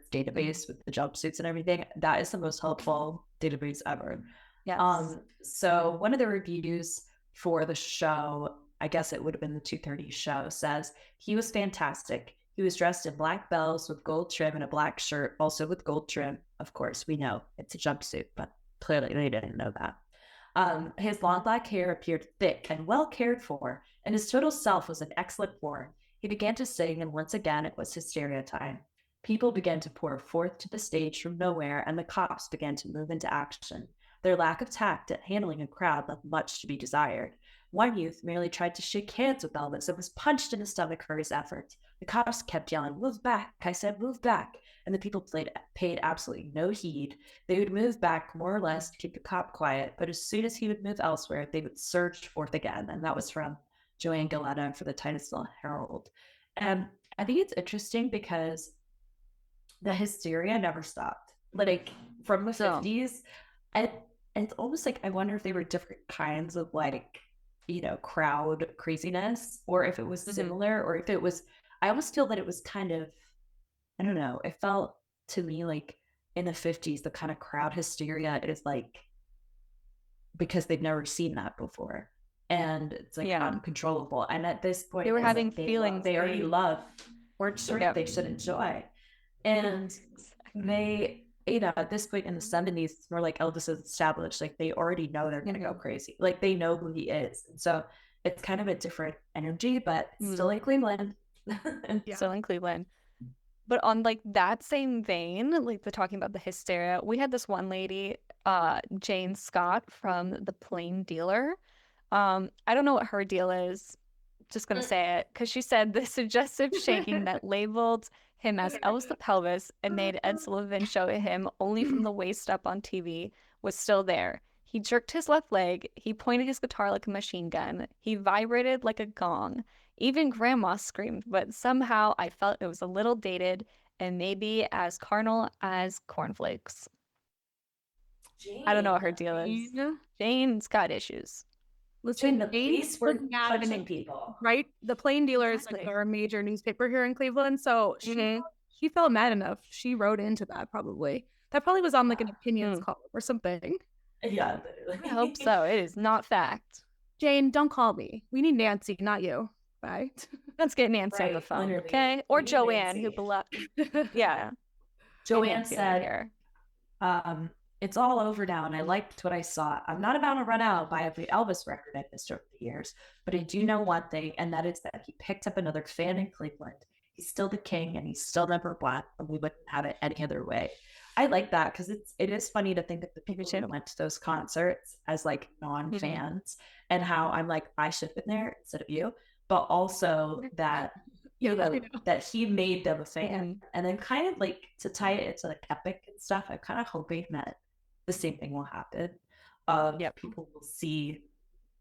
database with the jumpsuits and everything. That is the most helpful database ever. Yes. So one of the reviews for the show, I guess it would have been the 2:30 show, says he was fantastic. He was dressed in black bells with gold trim and a black shirt, also with gold trim. Of course, we know it's a jumpsuit, but clearly they didn't know that. His long black hair appeared thick and well cared for, and his total self was in excellent form. He began to sing, and once again it was hysteria time. People began to pour forth to the stage from nowhere, and the cops began to move into action. Their lack of tact at handling a crowd left much to be desired. One youth merely tried to shake hands with Elvis and was punched in the stomach for his efforts. The cops kept yelling, "Move back!" I said, "Move back!" And the people paid absolutely no heed. They would move back more or less to keep the cop quiet, but as soon as he would move elsewhere, they would surge forth again. And that was from Joanne Galletta for the Titusville Herald. And I think it's interesting because the hysteria never stopped. Like from the 50s, and it's almost like I wonder if they were different kinds of like, crowd craziness, or if it was similar, or if it was, I almost feel that it was kind of, I don't know, it felt to me like in the 50s, the kind of crowd hysteria is like, because they've never seen that before. And it's like uncontrollable. And at this point, they were having feelings they already love, or sure they should enjoy. And they, at this point in the 70s, it's more like Elvis is established. Like they already know they're going to go crazy. Like they know who he is. And so it's kind of a different energy, but still in Cleveland. Still in Cleveland. But on like that same vein, like the talking about the hysteria, we had this one lady, Jane Scott from The Plain Dealer. I don't know what her deal is. Just gonna say it because she said the suggestive shaking that labeled him as Elvis the Pelvis and made Ed Sullivan show him only from the waist up on TV was still there. He jerked his left leg. He pointed his guitar like a machine gun. He vibrated like a gong. Even Grandma screamed, but somehow I felt it was a little dated and maybe as carnal as cornflakes. Jane. I don't know what her deal is. Jane's got issues. Listen, the police were punching people, right? The Plain Dealer is like our major newspaper here in Cleveland. So she he felt mad enough. She wrote into that probably. That probably was on like an opinions column or something. Yeah, literally. I hope so. It is not fact. Jane, don't call me. We need Nancy, not you. Bye. Let's get Nancy on the phone, literally. Okay? Or Joanne, who yeah. Joanne said, it's all over now, and I liked what I saw. I'm not about to run out by every Elvis record I missed over the years, but I do know one thing, and that is that he picked up another fan in Cleveland. He's still the king, and he's still number one, and we wouldn't have it any other way. I like that because it is funny to think of the people who went to those concerts as like non-fans, and how I'm like, I should have been there instead of you, but also that that he made them a fan. And then kind of like to tie it into like epic and stuff, I'm kind of hoping that the same thing will happen. People will see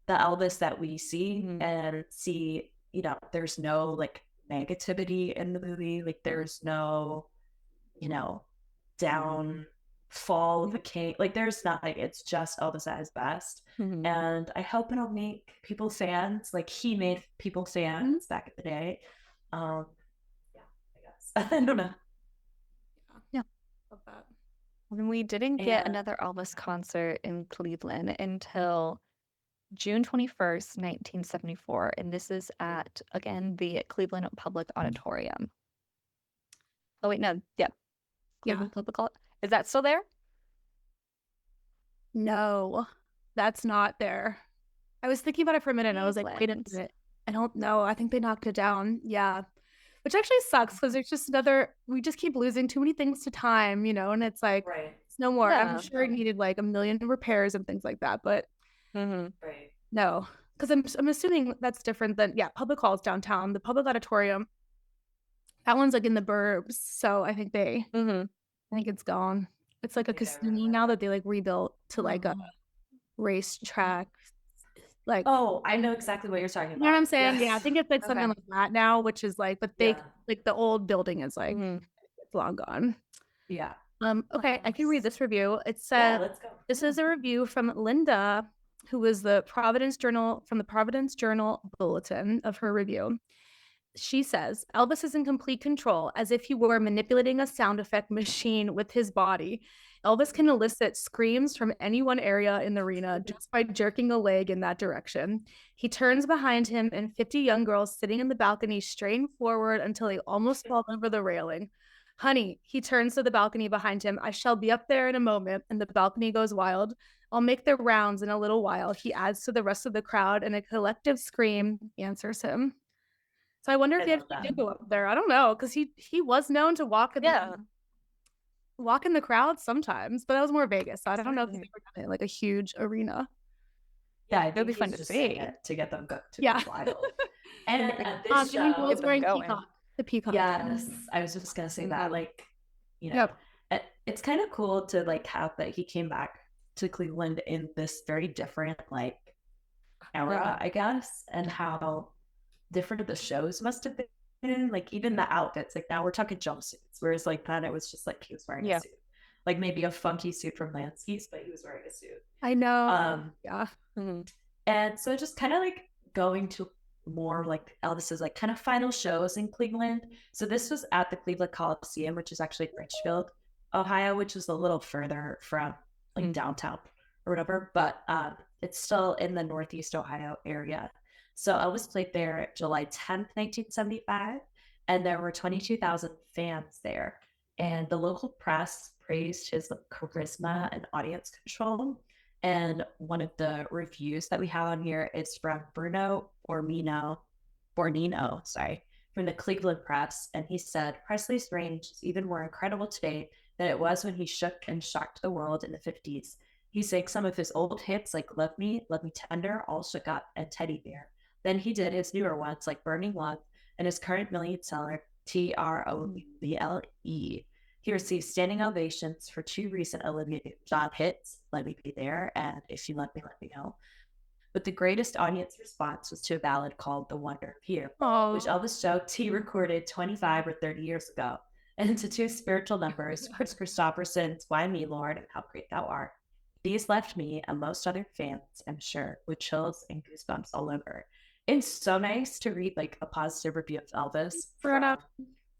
the Elvis that we see and see, you know, there's no like negativity in the movie. Like there's no, you know, downfall of the king. Like there's nothing. It's just Elvis at his best. And I hope it'll make people fans. Like he made people fans back in the day. I guess. I don't know. Yeah. Love that. And we didn't get another Elvis concert in Cleveland until June 21st, 1974. And this is at, again, the Cleveland Public Auditorium. Oh, wait, no. Yeah. Cleveland Public. Is that still there? No, that's not there. I was thinking about it for a minute and I was like, wait a minute. I don't know. I think they knocked it down. Yeah. Which actually sucks because there's just we just keep losing too many things to time, you know, and it's like, it's no more. I'm sure it needed like a million repairs and things like that, but no, because I'm assuming that's different than, Public Hall's downtown. The Public Auditorium, that one's like in the burbs. So I think I think it's gone. It's like a casino now that they like rebuilt to like a racetrack. Like, oh, I know exactly what you're talking about. You know what I'm saying? Yes. Yeah, I think it's like something like that now, which is like, but they like the old building is like it's long gone. Yeah. Okay, I can read this review. It said, let's go. This is a review from Linda, who was the Providence Journal Bulletin of her review. She says, Elvis is in complete control, as if he were manipulating a sound effect machine with his body. Elvis can elicit screams from any one area in the arena just by jerking a leg in that direction. He turns behind him, and 50 young girls sitting in the balcony strain forward until they almost fall over the railing. Honey, he turns to the balcony behind him. I shall be up there in a moment, and the balcony goes wild. I'll make the rounds in a little while. He adds to the rest of the crowd, and a collective scream answers him. So I wonder if he actually did go up there. I don't know, because he was known to walk in the crowd sometimes, but that was more Vegas. So I don't know if he's ever done it like a huge arena. Yeah, it'd be fun to see to get them go wild. And this show, was wearing the peacock. Yes, I was just gonna say that, like, you know, it's kind of cool to like have that he came back to Cleveland in this very different like era, I guess, and how different the shows must have been. Like even the outfits, like now we're talking jumpsuits, whereas like then it was just like he was wearing a suit, like maybe a funky suit from Lansky's, but he was wearing a suit. I know. And so just kind of like going to more like Elvis's like kind of final shows in Cleveland. So this was at the Cleveland Coliseum, which is actually Richfield, Ohio, which is a little further from like downtown or whatever, but it's still in the Northeast Ohio area. So Elvis played there July 10th, 1975, and there were 22,000 fans there. And the local press praised his from and audience control. And one of the reviews that we have on here is from Bruno Bornino, from the Cleveland Press. And he said, Presley's range is even more incredible today than it was when he shook and shocked the world in the 50s. He sang some of his old hits like Love Me Tender, All Shook Up, and Teddy Bear. Then he did his newer ones like Burning Love and his current million seller, Trouble. He received standing ovations for two recent Olivia Newton-John hits, Let Me Be There and If You Let Me, Let Me Know. But the greatest audience response was to a ballad called The Wonder of You, which Elvis joked he recorded 25 or 30 years ago, and to two spiritual numbers, Kris Kristofferson's Why Me, Lord, and How Great Thou Art. These left me and most other fans, I'm sure, with chills and goosebumps all over. It's so nice to read like a positive review of Elvis.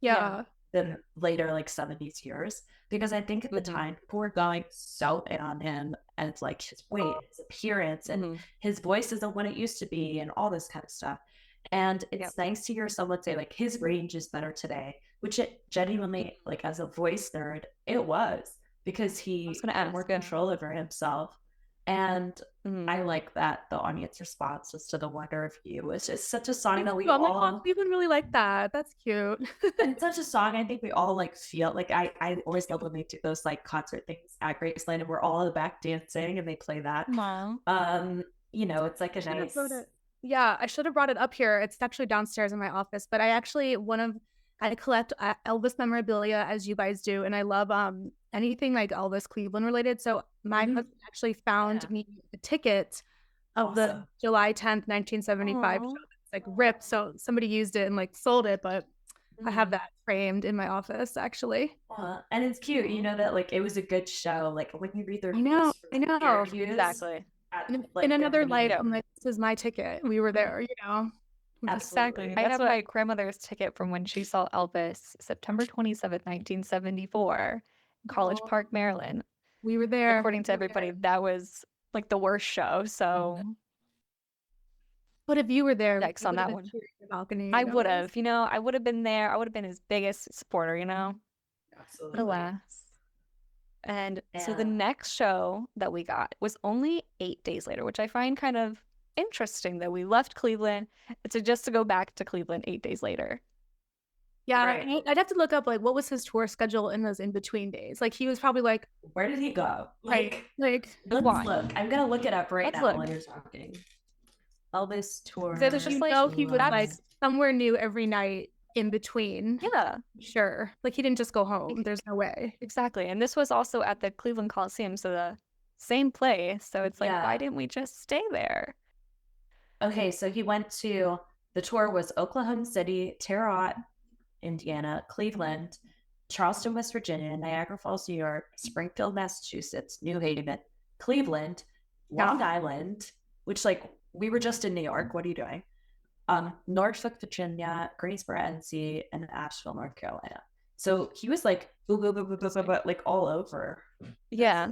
Yeah. the later like 70s years, because I think at the time people were going so in on him, and it's like his weight, his appearance, and his voice isn't what it used to be, and all this kind of stuff. And it's nice to hear someone say like his range is better today, which it genuinely, like as a voice nerd, it was, because he had more control over himself. And I like that the audience response was to the Wonder of You. It's just such a song that we all even really like that. That's cute. and it's such a song I think we all like feel like. I always love when they do those like concert things at Graceland and we're all in the back dancing and they play that. Wow. You know, it's like a nice. Yeah, I should have brought it up here. It's actually downstairs in my office, but I collect Elvis memorabilia, as you guys do, and I love anything like Elvis Cleveland related. So my husband actually found me a ticket of the July 10th, 1975 show. It's like ripped, so somebody used it and like sold it, but I have that framed in my office actually. And it's cute, you know, that like it was a good show. Like when you read their I know exactly. In another life, I'm like, this is my ticket. We were there, you know. Exactly. I have my grandmother's ticket from when she saw Elvis, September 27th, 1974, College Park, Maryland. We were there. According to everybody, that was like the worst show. So, but if you were there, yikes on that one. The balcony, I would have, you know, I would have been there. I would have been his biggest supporter, you know. Absolutely. Alas. And so the next show that we got was only 8 days later, which I find kind of interesting that we left Cleveland to go back to Cleveland 8 days later. Yeah, right. I'd have to look up like what was his tour schedule in those in between days. Like he was probably like, where did he go? Like let's look. I'm gonna look it up now while you're talking. Elvis tour. So there's just like he would like somewhere new every night in between. Yeah, sure. Like he didn't just go home. There's no way. Exactly. And this was also at the Cleveland Coliseum, so the same place. So it's like, why didn't we just stay there? Okay, so he went to, the tour was Oklahoma City, Terre Haute, Indiana, Cleveland, Charleston, West Virginia, Niagara Falls, New York, Springfield, Massachusetts, New Haven, Cleveland, Long Island, which like we were just in New York. What are you doing? Norfolk, Virginia, Greensboro, NC, and Asheville, North Carolina. So he was like like all over. Yeah.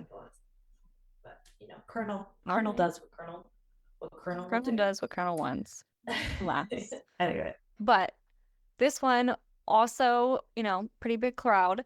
But you know, Colonel Arnold does what Colonel does what Colonel wants. Anyway. But this one also, you know, pretty big crowd.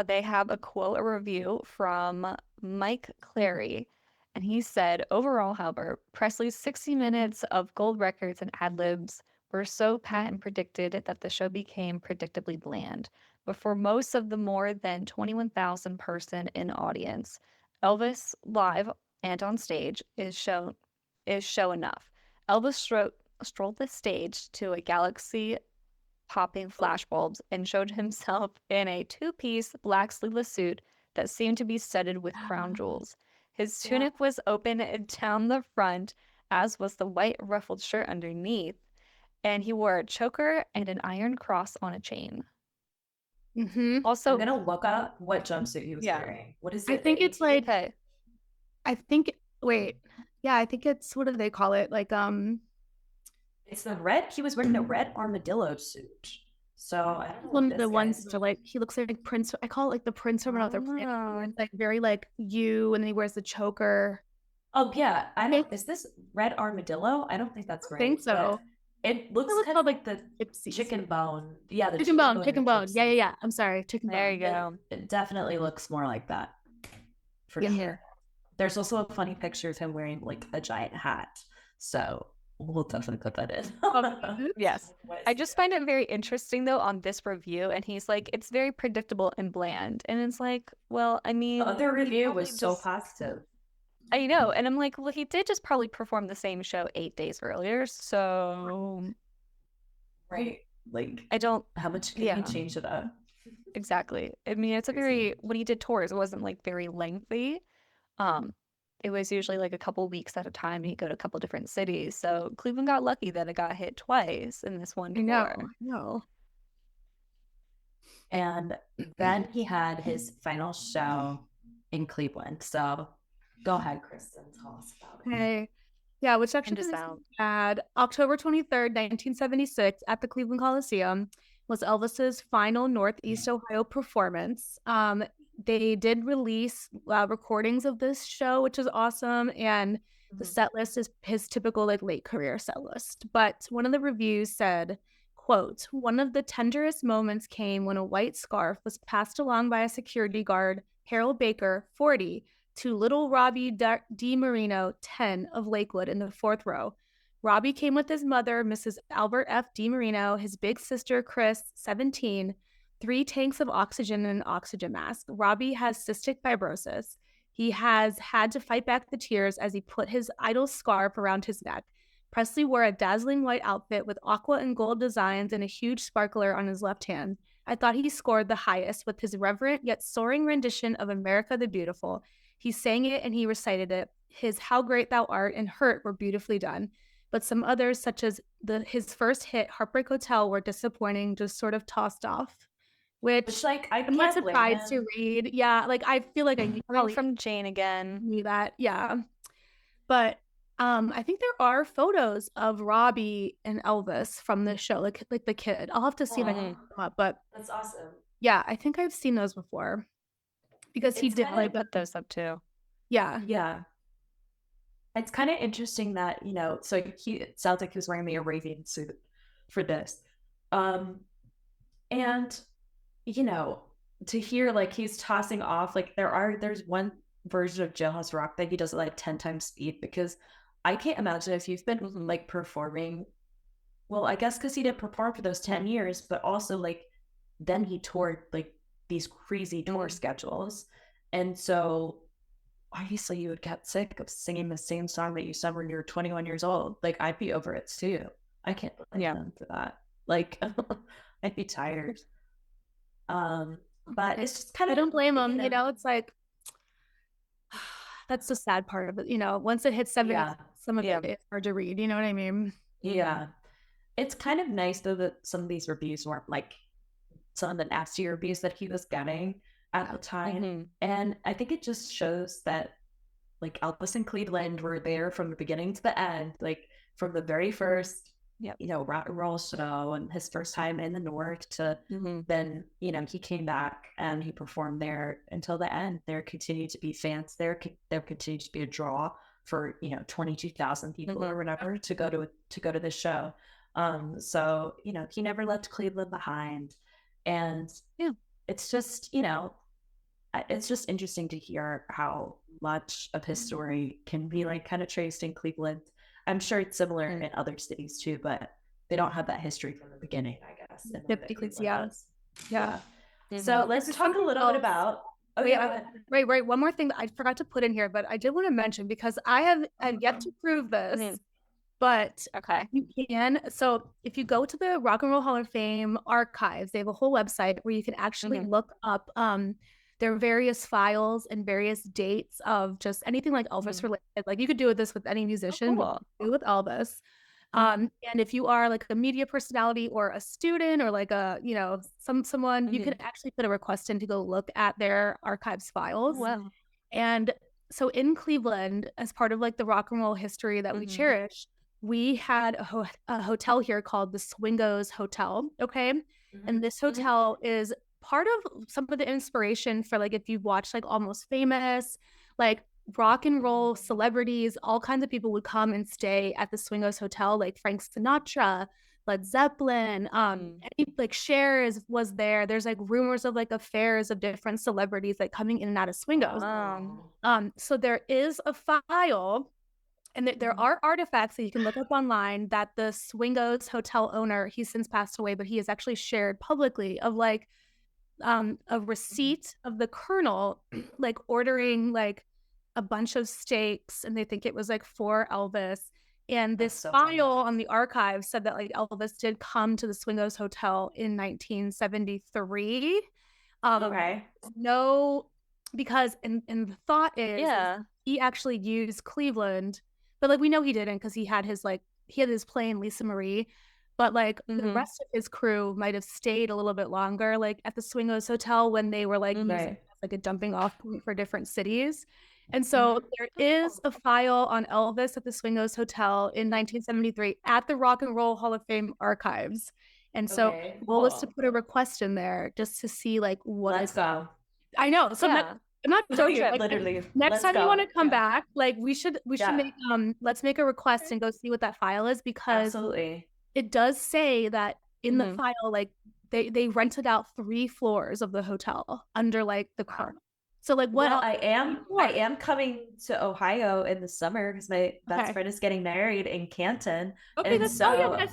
They have a review from Mike Clary. And he said, overall, however, Presley's 60 minutes of gold records and ad-libs were so pat and predicted that the show became predictably bland. But for most of the more than 21,000 person in audience, Elvis live and on stage is show enough. Elvis strolled the stage to a galaxy popping flashbulbs and showed himself in a two-piece black sleeveless suit that seemed to be studded with crown jewels. His tunic was open down the front, as was the white ruffled shirt underneath, and he wore a choker and an iron cross on a chain. Also, I'm gonna look up what jumpsuit he was wearing. What is it? I think it's like, I think it's, what do they call it? Like, it's the red. He was wearing a red armadillo suit. So I don't know one of the ones that are like, he looks like Prince. I call it like the Prince from another planet. It's like very like you, and then he wears the choker. Oh yeah, I don't. Is this red armadillo? I don't think that's right. I think so. It looks kind of like the chicken bone. Yeah, the chicken bone. Yeah. I'm sorry, chicken bone. There you go. It definitely looks more like that. For sure. There's also a funny picture of him wearing like a giant hat. So we'll definitely put that in. Yes. I just find it very interesting though on this review, and he's like, it's very predictable and bland. And it's like, well, I mean, the other review was so positive. I know. And I'm like, well, he did just probably perform the same show 8 days earlier. So right. Like how much can he change it up? Exactly. I mean, it's when he did tours, it wasn't like very lengthy. It was usually like a couple weeks at a time. He'd go to a couple different cities. So Cleveland got lucky that it got hit twice in this one tour. I know. And then he had his final show in Cleveland. So go ahead, Kristen. Tell us about it. Okay. Yeah, which actually had October 23rd, 1976 at the Cleveland Coliseum. was Elvis's final Northeast Ohio performance. They did release recordings of this show, which is awesome, and the set list is his typical like late career set list. But one of the reviews said, quote, "One of the tenderest moments came when a white scarf was passed along by a security guard, Harold Baker, 40, to little Robbie DiMarino, 10, of Lakewood in the 4th row. Robbie came with his mother, Mrs. Albert F. DiMarino, his big sister, Chris, 17, 3 tanks of oxygen and an oxygen mask. Robbie has cystic fibrosis. He has had to fight back the tears as he put his idol scarf around his neck. Presley wore a dazzling white outfit with aqua and gold designs and a huge sparkler on his left hand. I thought he scored the highest with his reverent yet soaring rendition of America the Beautiful. He sang it and he recited it. His How Great Thou Art and Hurt were beautifully done. But some others, such as his first hit, Heartbreak Hotel, were disappointing, just sort of tossed off." Which like, I I'm not surprised to read. Yeah, like I feel like I probably from Jane again. Knew that. Yeah. But I think there are photos of Robbie and Elvis from this show, like the kid. I'll have to see if I can look them up, but that's awesome. Yeah, I think I've seen those before because he did like put those up too. Yeah. Yeah. It's kind of interesting that, so it sounds like he was wearing the Arabian suit for this. And, to hear like he's tossing off, like there's one version of Jailhouse Rock that he does it like 10 times speed, because I can't imagine if you've been like performing, well, I guess because he didn't perform for those 10 years, but also like then he toured like these crazy tour schedules. And so obviously you would get sick of singing the same song that you sung when you were 21 years old. Like I'd be over it too. I can't blame for that. Like I'd be tired. But it's just kind of, I don't blame him. It's like that's the sad part of it. Once it hits 70, some of it is hard to read. You know what I mean? Yeah. It's kind of nice though that some of these reviews weren't like some of the nasty reviews that he was getting at the time. And I think it just shows that like Elvis and Cleveland were there from the beginning to the end, like from the very first rock and roll show and his first time in the North to then he came back and he performed there until the end. There continued to be fans there continued to be a draw for 22,000 people or whatever to go to this show. So he never left Cleveland behind. And it's just it's just interesting to hear how much of his story can be like kind of traced in Cleveland. I'm sure it's similar in other cities too, but they don't have that history from the beginning, I guess. Yeah. So let's talk a little bit about. Right. One more thing that I forgot to put in here, but I did want to mention because I have yet to prove this. But you can. So if you go to the Rock and Roll Hall of Fame archives, they have a whole website where you can actually look up their various files and various dates of just anything like Elvis related. Like you could do this with any musician, do with Elvis. And if you are like a media personality or a student or like a someone, you can actually put a request in to go look at their archives files. Wow. And so in Cleveland, as part of like the rock and roll history that we cherish, we had a hotel here called the Swingos Hotel. Okay. And this hotel is part of some of the inspiration for like, if you've watched like Almost Famous, like rock and roll celebrities, all kinds of people would come and stay at the Swingos Hotel, like Frank Sinatra, Led Zeppelin, like Cher was there. There's like rumors of like affairs of different celebrities like coming in and out of Swingos. So there is a file. And there are artifacts that you can look up online that the Swingos Hotel owner, he's since passed away, but he has actually shared publicly of like a receipt of the colonel like ordering like a bunch of steaks, and they think it was like for Elvis. And this file on the archive said that like Elvis did come to the Swingos Hotel in 1973. No, because and the thought is he actually used Cleveland. But like we know he didn't, because he had his plane Lisa Marie, but like the rest of his crew might have stayed a little bit longer, like at the Swingos Hotel when they were like using it as, like a dumping off point for different cities. And so there is a file on Elvis at the Swingos Hotel in 1973 at the Rock and Roll Hall of Fame archives. And so the goal is to put a request in there just to see like what. Let's go. I know. So I'm not joking. Like, literally. Next time you want to come back, like we should make let's make a request and go see what that file is, because absolutely it does say that in the file, like they rented out 3 floors of the hotel under like the current. So like what I am coming to Ohio in the summer because my best friend is getting married in Canton. Okay, that's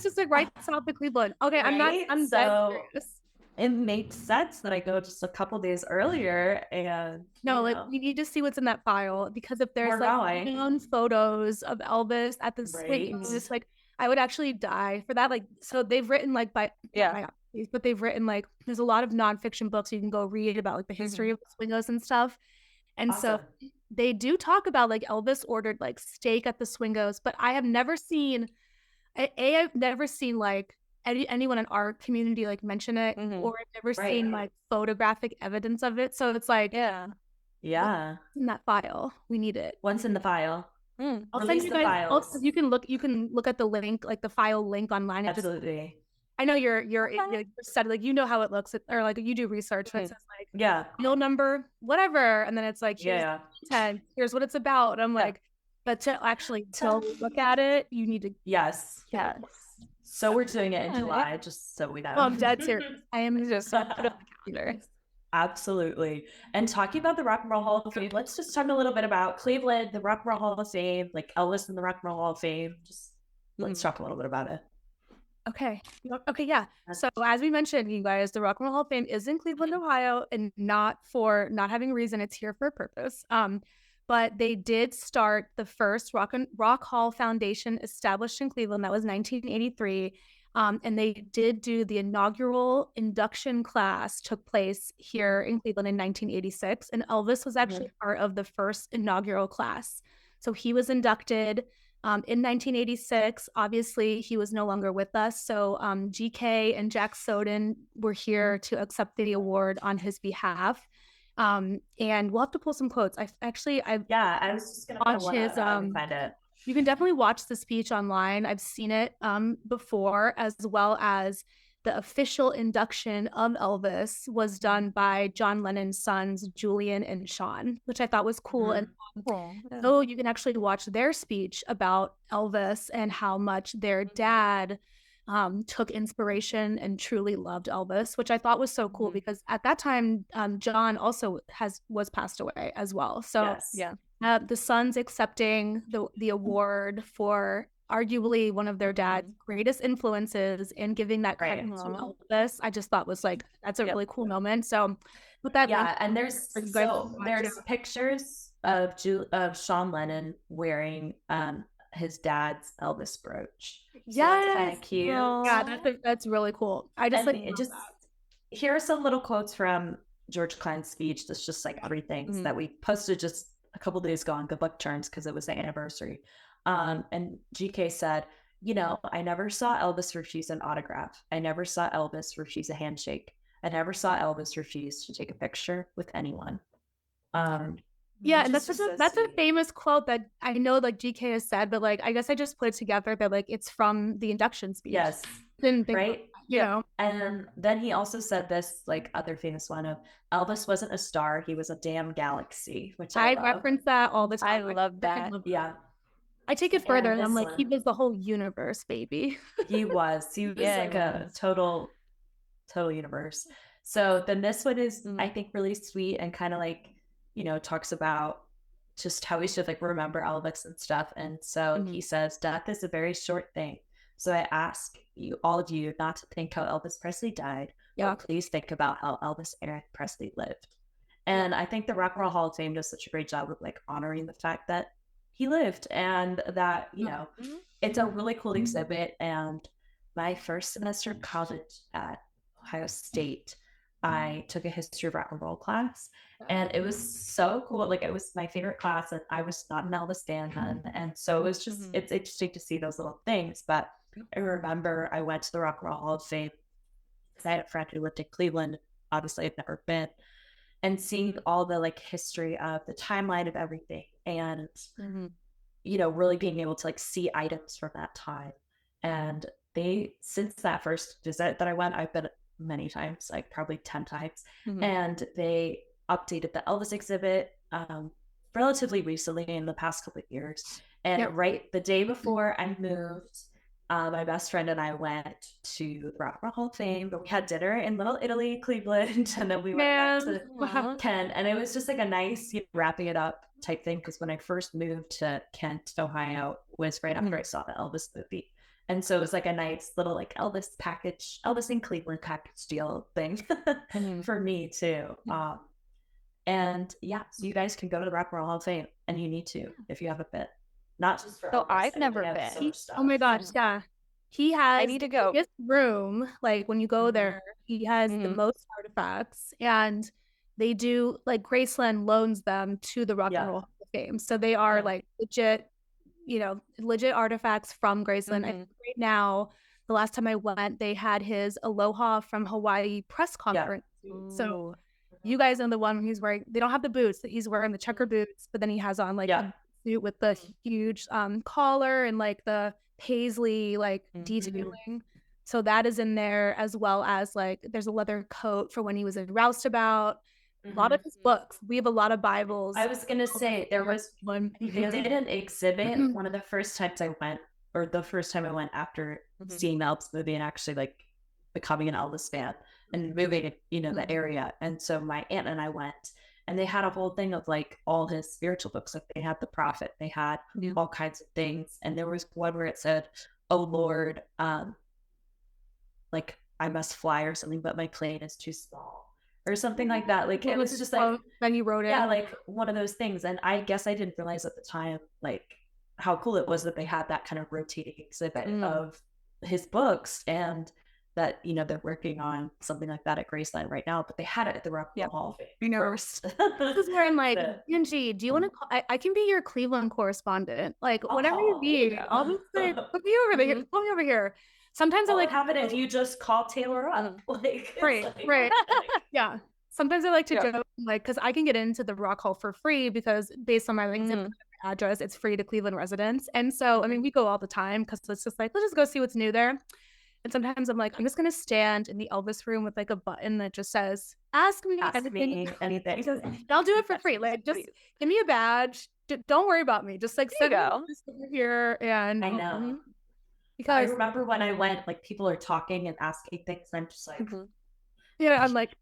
just like right south of Cleveland. Okay, right? I'm so curious. It makes sense that I go just a couple days earlier, and we need to see what's in that file, because if there's like known photos of Elvis at the swing, just like I would actually die for that. Like, so they've written like but they've written like there's a lot of nonfiction books you can go read about like the history of the Swingos and stuff. And so they do talk about like Elvis ordered like steak at the Swingos, but I have never seen I've never seen like anyone in our community like mention it, or I've never seen like photographic evidence of it. So it's like in that file, we need it. Once in the file. I'll send you guys files. You can look at the link, like the file link online. Absolutely. I know you're said like you know how it looks, or like you do research and it says like bill number whatever, and then it's like here's 10, here's what it's about. And I'm like, but to actually look at it, you need to yes. So we're doing it in July, just so we know. Oh, I'm dead serious. I am just put it on the calendar. Absolutely. And talking about the Rock and Roll Hall of Fame, let's just talk a little bit about Cleveland, the Rock and Roll Hall of Fame, like Elvis and the Rock and Roll Hall of Fame. Just let's talk a little bit about it. Okay, yeah. So as we mentioned, you guys, the Rock and Roll Hall of Fame is in Cleveland, Ohio, and not having a reason. It's here for a purpose. But they did start the first Rock Hall Foundation established in Cleveland. That was 1983. And they did do the inaugural induction class, took place here in Cleveland in 1986. And Elvis was actually part of the first inaugural class. So he was inducted in 1986. Obviously, he was no longer with us. So GK and Jack Soden were here to accept the award on his behalf. And we'll have to pull some quotes. I was just gonna watch his find it. You can definitely watch the speech online. I've seen it before, as well as the official induction of Elvis was done by John Lennon's sons, Julian and Sean, which I thought was cool. And so you can actually watch their speech about Elvis and how much their dad took inspiration and truly loved Elvis, which I thought was so cool, because at that time, John also was passed away as well. So the sons accepting the award for arguably one of their dad's greatest influences and giving that credit to Elvis, I just thought was like, that's a really cool moment. So with that, and there's pictures of Sean Lennon wearing his dad's Elvis brooch. So that's kind of cute. Yeah, that's really cool. I just here are some little quotes from George Klein's speech. That's just like everything that we posted just a couple days ago on Good Luck Charms because it was the anniversary. And GK said, I never saw Elvis refuse an autograph. I never saw Elvis refuse a handshake. I never saw Elvis refuse to take a picture with anyone. Yeah, and that's a famous quote that I know like GK has said, but like I guess I just put it together that like it's from the induction speech. Yes. Right? And then he also said this like other famous one of Elvis wasn't a star, he was a damn galaxy, which I reference that all the time. I love that. Yeah. I take it further and I'm like, he was the whole universe, baby. He was like a total universe. So then this one is I think really sweet and kind of like, talks about just how we should like remember Elvis and stuff. And so he says, death is a very short thing. So I ask you, all of you, not to think how Elvis Presley died, but please think about how Elvis Aaron Presley lived. And I think the Rock and Roll Hall of Fame does such a great job of like honoring the fact that he lived and that, it's a really cool exhibit. And my first semester of college at Ohio State, I took a history of rock and roll class, and it was so cool. Like it was my favorite class, and I was not an Elvis fan then, and so it was just it's interesting to see those little things. But I remember I went to the Rock and Roll Hall of Fame because I had a friend who lived in Cleveland. Obviously, I'd never been, and seeing all the like history of the timeline of everything, and really being able to like see items from that time, and since that first visit that I went, I've been many times, like probably 10 times, and they updated the Elvis exhibit relatively recently in the past couple of years. And right the day before I moved, my best friend and I went to the Rock and Roll Hall of Fame, but we had dinner in Little Italy, Cleveland, and then we went back to Kent, and it was just like a nice wrapping it up type thing, because when I first moved to Kent, Ohio, was right after I saw the Elvis movie. And so it was like a nice little like Elvis in Cleveland package deal thing for me too. And yeah, so you guys can go to the Rock and Roll Hall of Fame, and you need to if you have a bit. Not just for So Elvis. I've never been. Oh my gosh, yeah. He has I need to go. His room, like when you go there, he has the most artifacts, and they do like Graceland loans them to the Rock and Roll Hall of Fame. So they are like legit, legit artifacts from Graceland. I think right now, the last time I went, they had his Aloha from Hawaii press conference. So you guys know the one he's wearing. They don't have the boots. He's wearing the checker boots, but then he has on like a suit with the huge collar and like the paisley like detailing. So that is in there, as well as like there's a leather coat for when he was in Roustabout. A lot of his books. We have a lot of Bibles. I was gonna say there was one. They did an exhibit one of the first times I went, or the first time I went after seeing the Elvis movie and actually like becoming an Elvis fan and moving, the area. And so my aunt and I went, and they had a whole thing of like all his spiritual books. Like they had The Prophet, they had all kinds of things, and there was one where it said, "Oh Lord, like I must fly" or something, but my plane is too small. Or something like that. Like it was just like, then you wrote it. Yeah, like one of those things. And I guess I didn't realize at the time like how cool it was that they had that kind of rotating exhibit of his books, and that they're working on something like that at Graceland right now. But they had it at the Rock and Roll Hall of Fame first. This is where I'm like, Angie, do you want to? I can be your Cleveland correspondent. Like whenever you need, I'll just say, put me over there. Put me over here. Sometimes I like have it if you just call Taylor up. Like, right. Yeah. Sometimes I like to joke, like, because I can get into the Rock Hall for free because based on my LinkedIn address, it's free to Cleveland residents. And so, I mean, we go all the time because it's just like, let's just go see what's new there. And sometimes I'm like, I'm just going to stand in the Elvis room with like a button that just says, ask me anything. I'll do it for free. Like, just give me a badge. Don't worry about me. Just like, sit here. And I know. Because I remember when I went, like people are talking and asking things, and I'm just like, I'm like,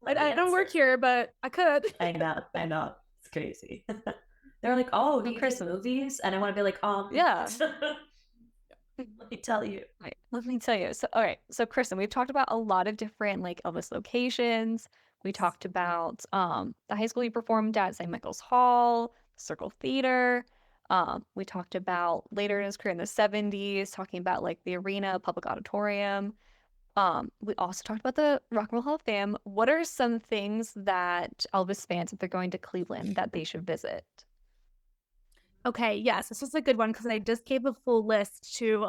I don't work here, but I could. I know, it's crazy. They're like, "Oh, do you Chris movies?" And I want to be like, yeah. Let me tell you. Right. Let me tell you. So, all right. So, Kristen, we've talked about a lot of different like Elvis locations. We talked about the high school you performed at, St. Michael's Hall, Circle Theater. We talked about later in his career in the 70s, talking about like the arena, public auditorium. We also talked about the Rock and Roll Hall of Fame. What are some things that Elvis fans, if they're going to Cleveland, that they should visit? Okay, yes, this was a good one because I just gave a full list to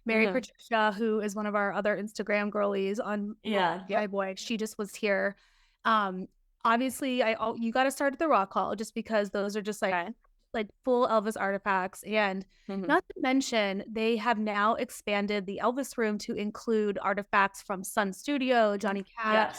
Mary Patricia, who is one of our other Instagram girlies on my boy. She just was here. Obviously, you got to start at the Rock Hall just because those are just like full Elvis artifacts, and not to mention they have now expanded the Elvis room to include artifacts from Sun Studio, Johnny Cash,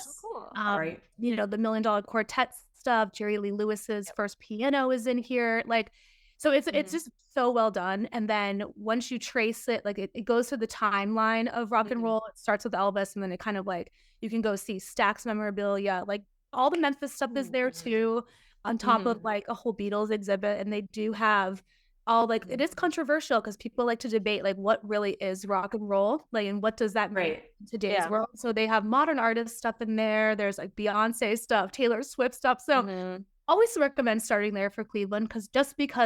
the $1 Million Quartet stuff. Jerry Lee Lewis's first piano is in here, like. So it's just so well done. And then once you trace it, like it goes through the timeline of rock and roll. It starts with Elvis, and then it kind of like you can go see Stax memorabilia, like all the Memphis stuff is there too, on top of like a whole Beatles exhibit. And they do have all like it is controversial because people like to debate like what really is rock and roll, like, and what does that mean in today's world. So they have modern artist stuff in there. There's like Beyonce stuff, Taylor Swift stuff. So always recommend starting there for Cleveland because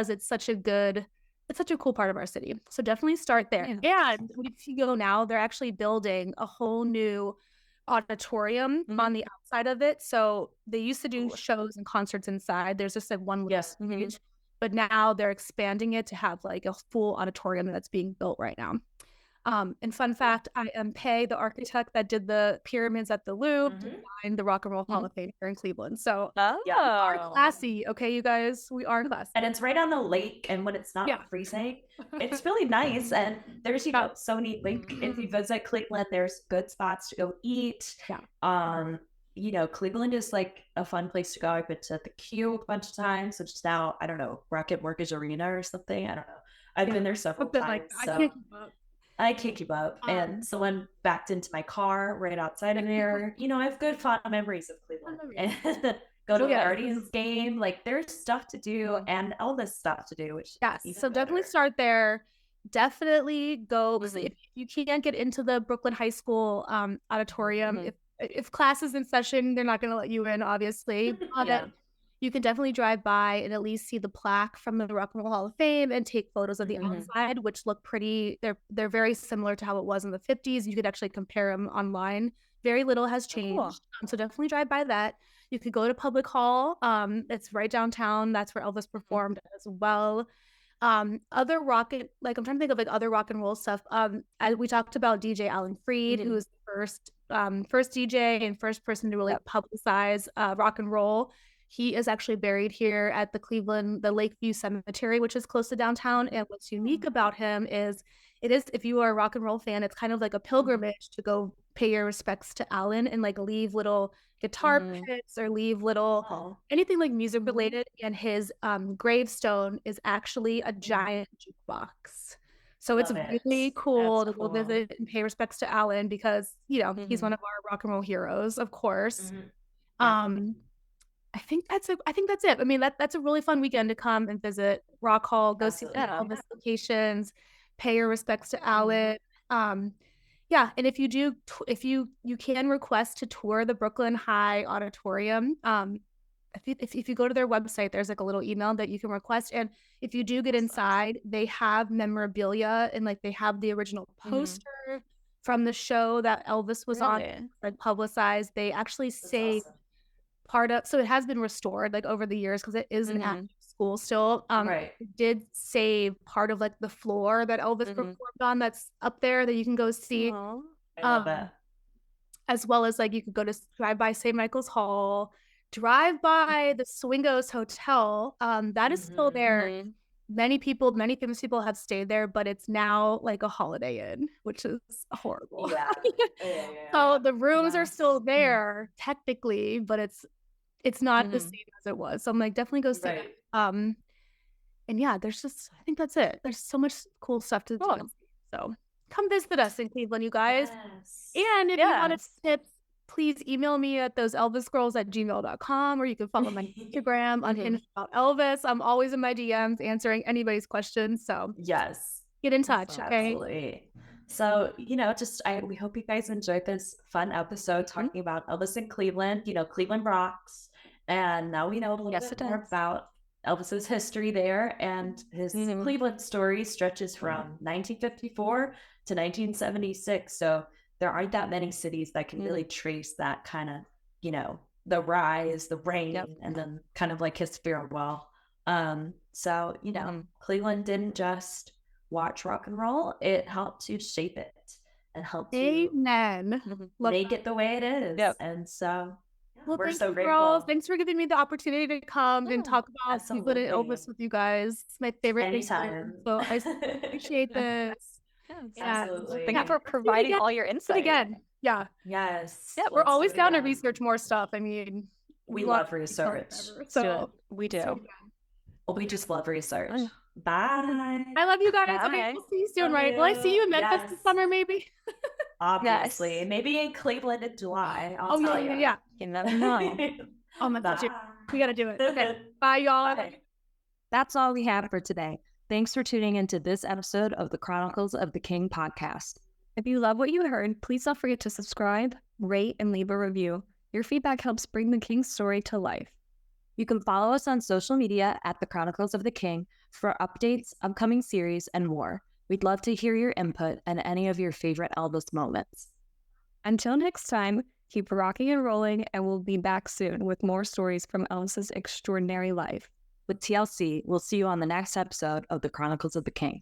it's such a cool part of our city. So definitely start there. And if you go now, they're actually building a whole new auditorium on the outside of it. So they used to do shows and concerts inside. There's just like one stage, but now they're expanding it to have like a full auditorium that's being built right now. And fun fact, I am Pei, the architect that did the pyramids at the Louvre, designed the Rock and Roll Hall of Fame here in Cleveland. So we are classy, okay, you guys? We are classy. And it's right on the lake, and when it's not freezing, it's really nice. And there's, so many, like, if you visit Cleveland, there's good spots to go eat. Cleveland is like a fun place to go. I've been to the Q a bunch of times, which is now, I don't know, Rocket Mortgage Arena or something. I don't know. I've been there several times. I can't keep up. And someone backed into my car right outside of there. I have good fond memories of Cleveland. And go to a Guardians game. Like, there's stuff to do and all this stuff to do. Which so definitely start there. Definitely go. If you can't get into the Brooklyn High School auditorium, if class is in session, they're not going to let you in, obviously. You can definitely drive by and at least see the plaque from the Rock and Roll Hall of Fame and take photos of the outside, which look pretty. They're very similar to how it was in the 50s. You could actually compare them online. Very little has changed. So definitely drive by that. You could go to Public Hall. It's right downtown. That's where Elvis performed as well. Other rocket, like, I'm trying to think of like other rock and roll stuff. We talked about DJ Alan Freed, who was the first DJ and first person to really publicize rock and roll. He is actually buried here at the Lakeview Cemetery, which is close to downtown. And what's unique about him is, if you are a rock and roll fan, it's kind of like a pilgrimage to go pay your respects to Alan and like leave little guitar picks or leave little anything like music related. And his gravestone is actually a giant jukebox. So it's really cool to go visit and pay respects to Alan because, he's one of our rock and roll heroes, of course. I think that's it. I mean, that's a really fun weekend to come and visit Rock Hall, go see all the locations, pay your respects to Alan. And if you do, you can request to tour the Brooklyn High Auditorium. If you go to their website, there's like a little email that you can request. And if you do get inside, they have memorabilia and like they have the original poster from the show that Elvis was on, like publicized. They actually say so it has been restored like over the years because it is an active school still. It did save part of like the floor that Elvis performed on that's up there that you can go see. I love that. As well as like you could go to drive by St. Michael's Hall, drive by the Swingos Hotel. That is still there. Many famous people have stayed there, but it's now like a Holiday Inn, which is horrible. So the rooms are still there technically, but it's not the same as it was. So I'm like, definitely go see it. And there's just, I think that's it. There's so much cool stuff to do. So come visit us in Cleveland, you guys. And if you want tips, please email me at thoseelvisgirls@gmail.com, or you can follow my Instagram Unhinged About Elvis. I'm always in my DMs answering anybody's questions. So get in touch. Okay. Absolutely. So, we hope you guys enjoyed this fun episode talking about Elvis in Cleveland. Cleveland rocks. And now we know a little bit more about Elvis's history there, and his Cleveland story stretches from 1954 to 1976. So there aren't that many cities that can really trace that kind of, the rise, the reign, and then kind of like his farewell. So, Cleveland didn't just watch rock and roll, it helped to shape it and help to make it the way it is. And so we're so grateful. Girls. Thanks for giving me the opportunity to come and talk about Cleveland and Elvis with you guys. It's my favorite thing. So I appreciate this. Absolutely. Thank you for providing all your insight. Again. We're always down to research more stuff. I mean, we love research. So we do. Well, we just love research. Bye. I love you guys. Okay, we'll see you soon, right? Will I see you in Memphis this summer, maybe? Obviously. Maybe in Cleveland in July. Yeah. You never know. Oh my gosh. We got to do it. Okay. Bye, y'all. Bye. That's all we have for today. Thanks for tuning into this episode of the Chronicles of the King podcast. If you love what you heard, please don't forget to subscribe, rate, and leave a review. Your feedback helps bring the King's story to life. You can follow us on social media at the Chronicles of the King for updates, upcoming series, and more. We'd love to hear your input and any of your favorite Elvis moments. Until next time, keep rocking and rolling, and we'll be back soon with more stories from Elvis's extraordinary life. With TLC, we'll see you on the next episode of the Chronicles of the King.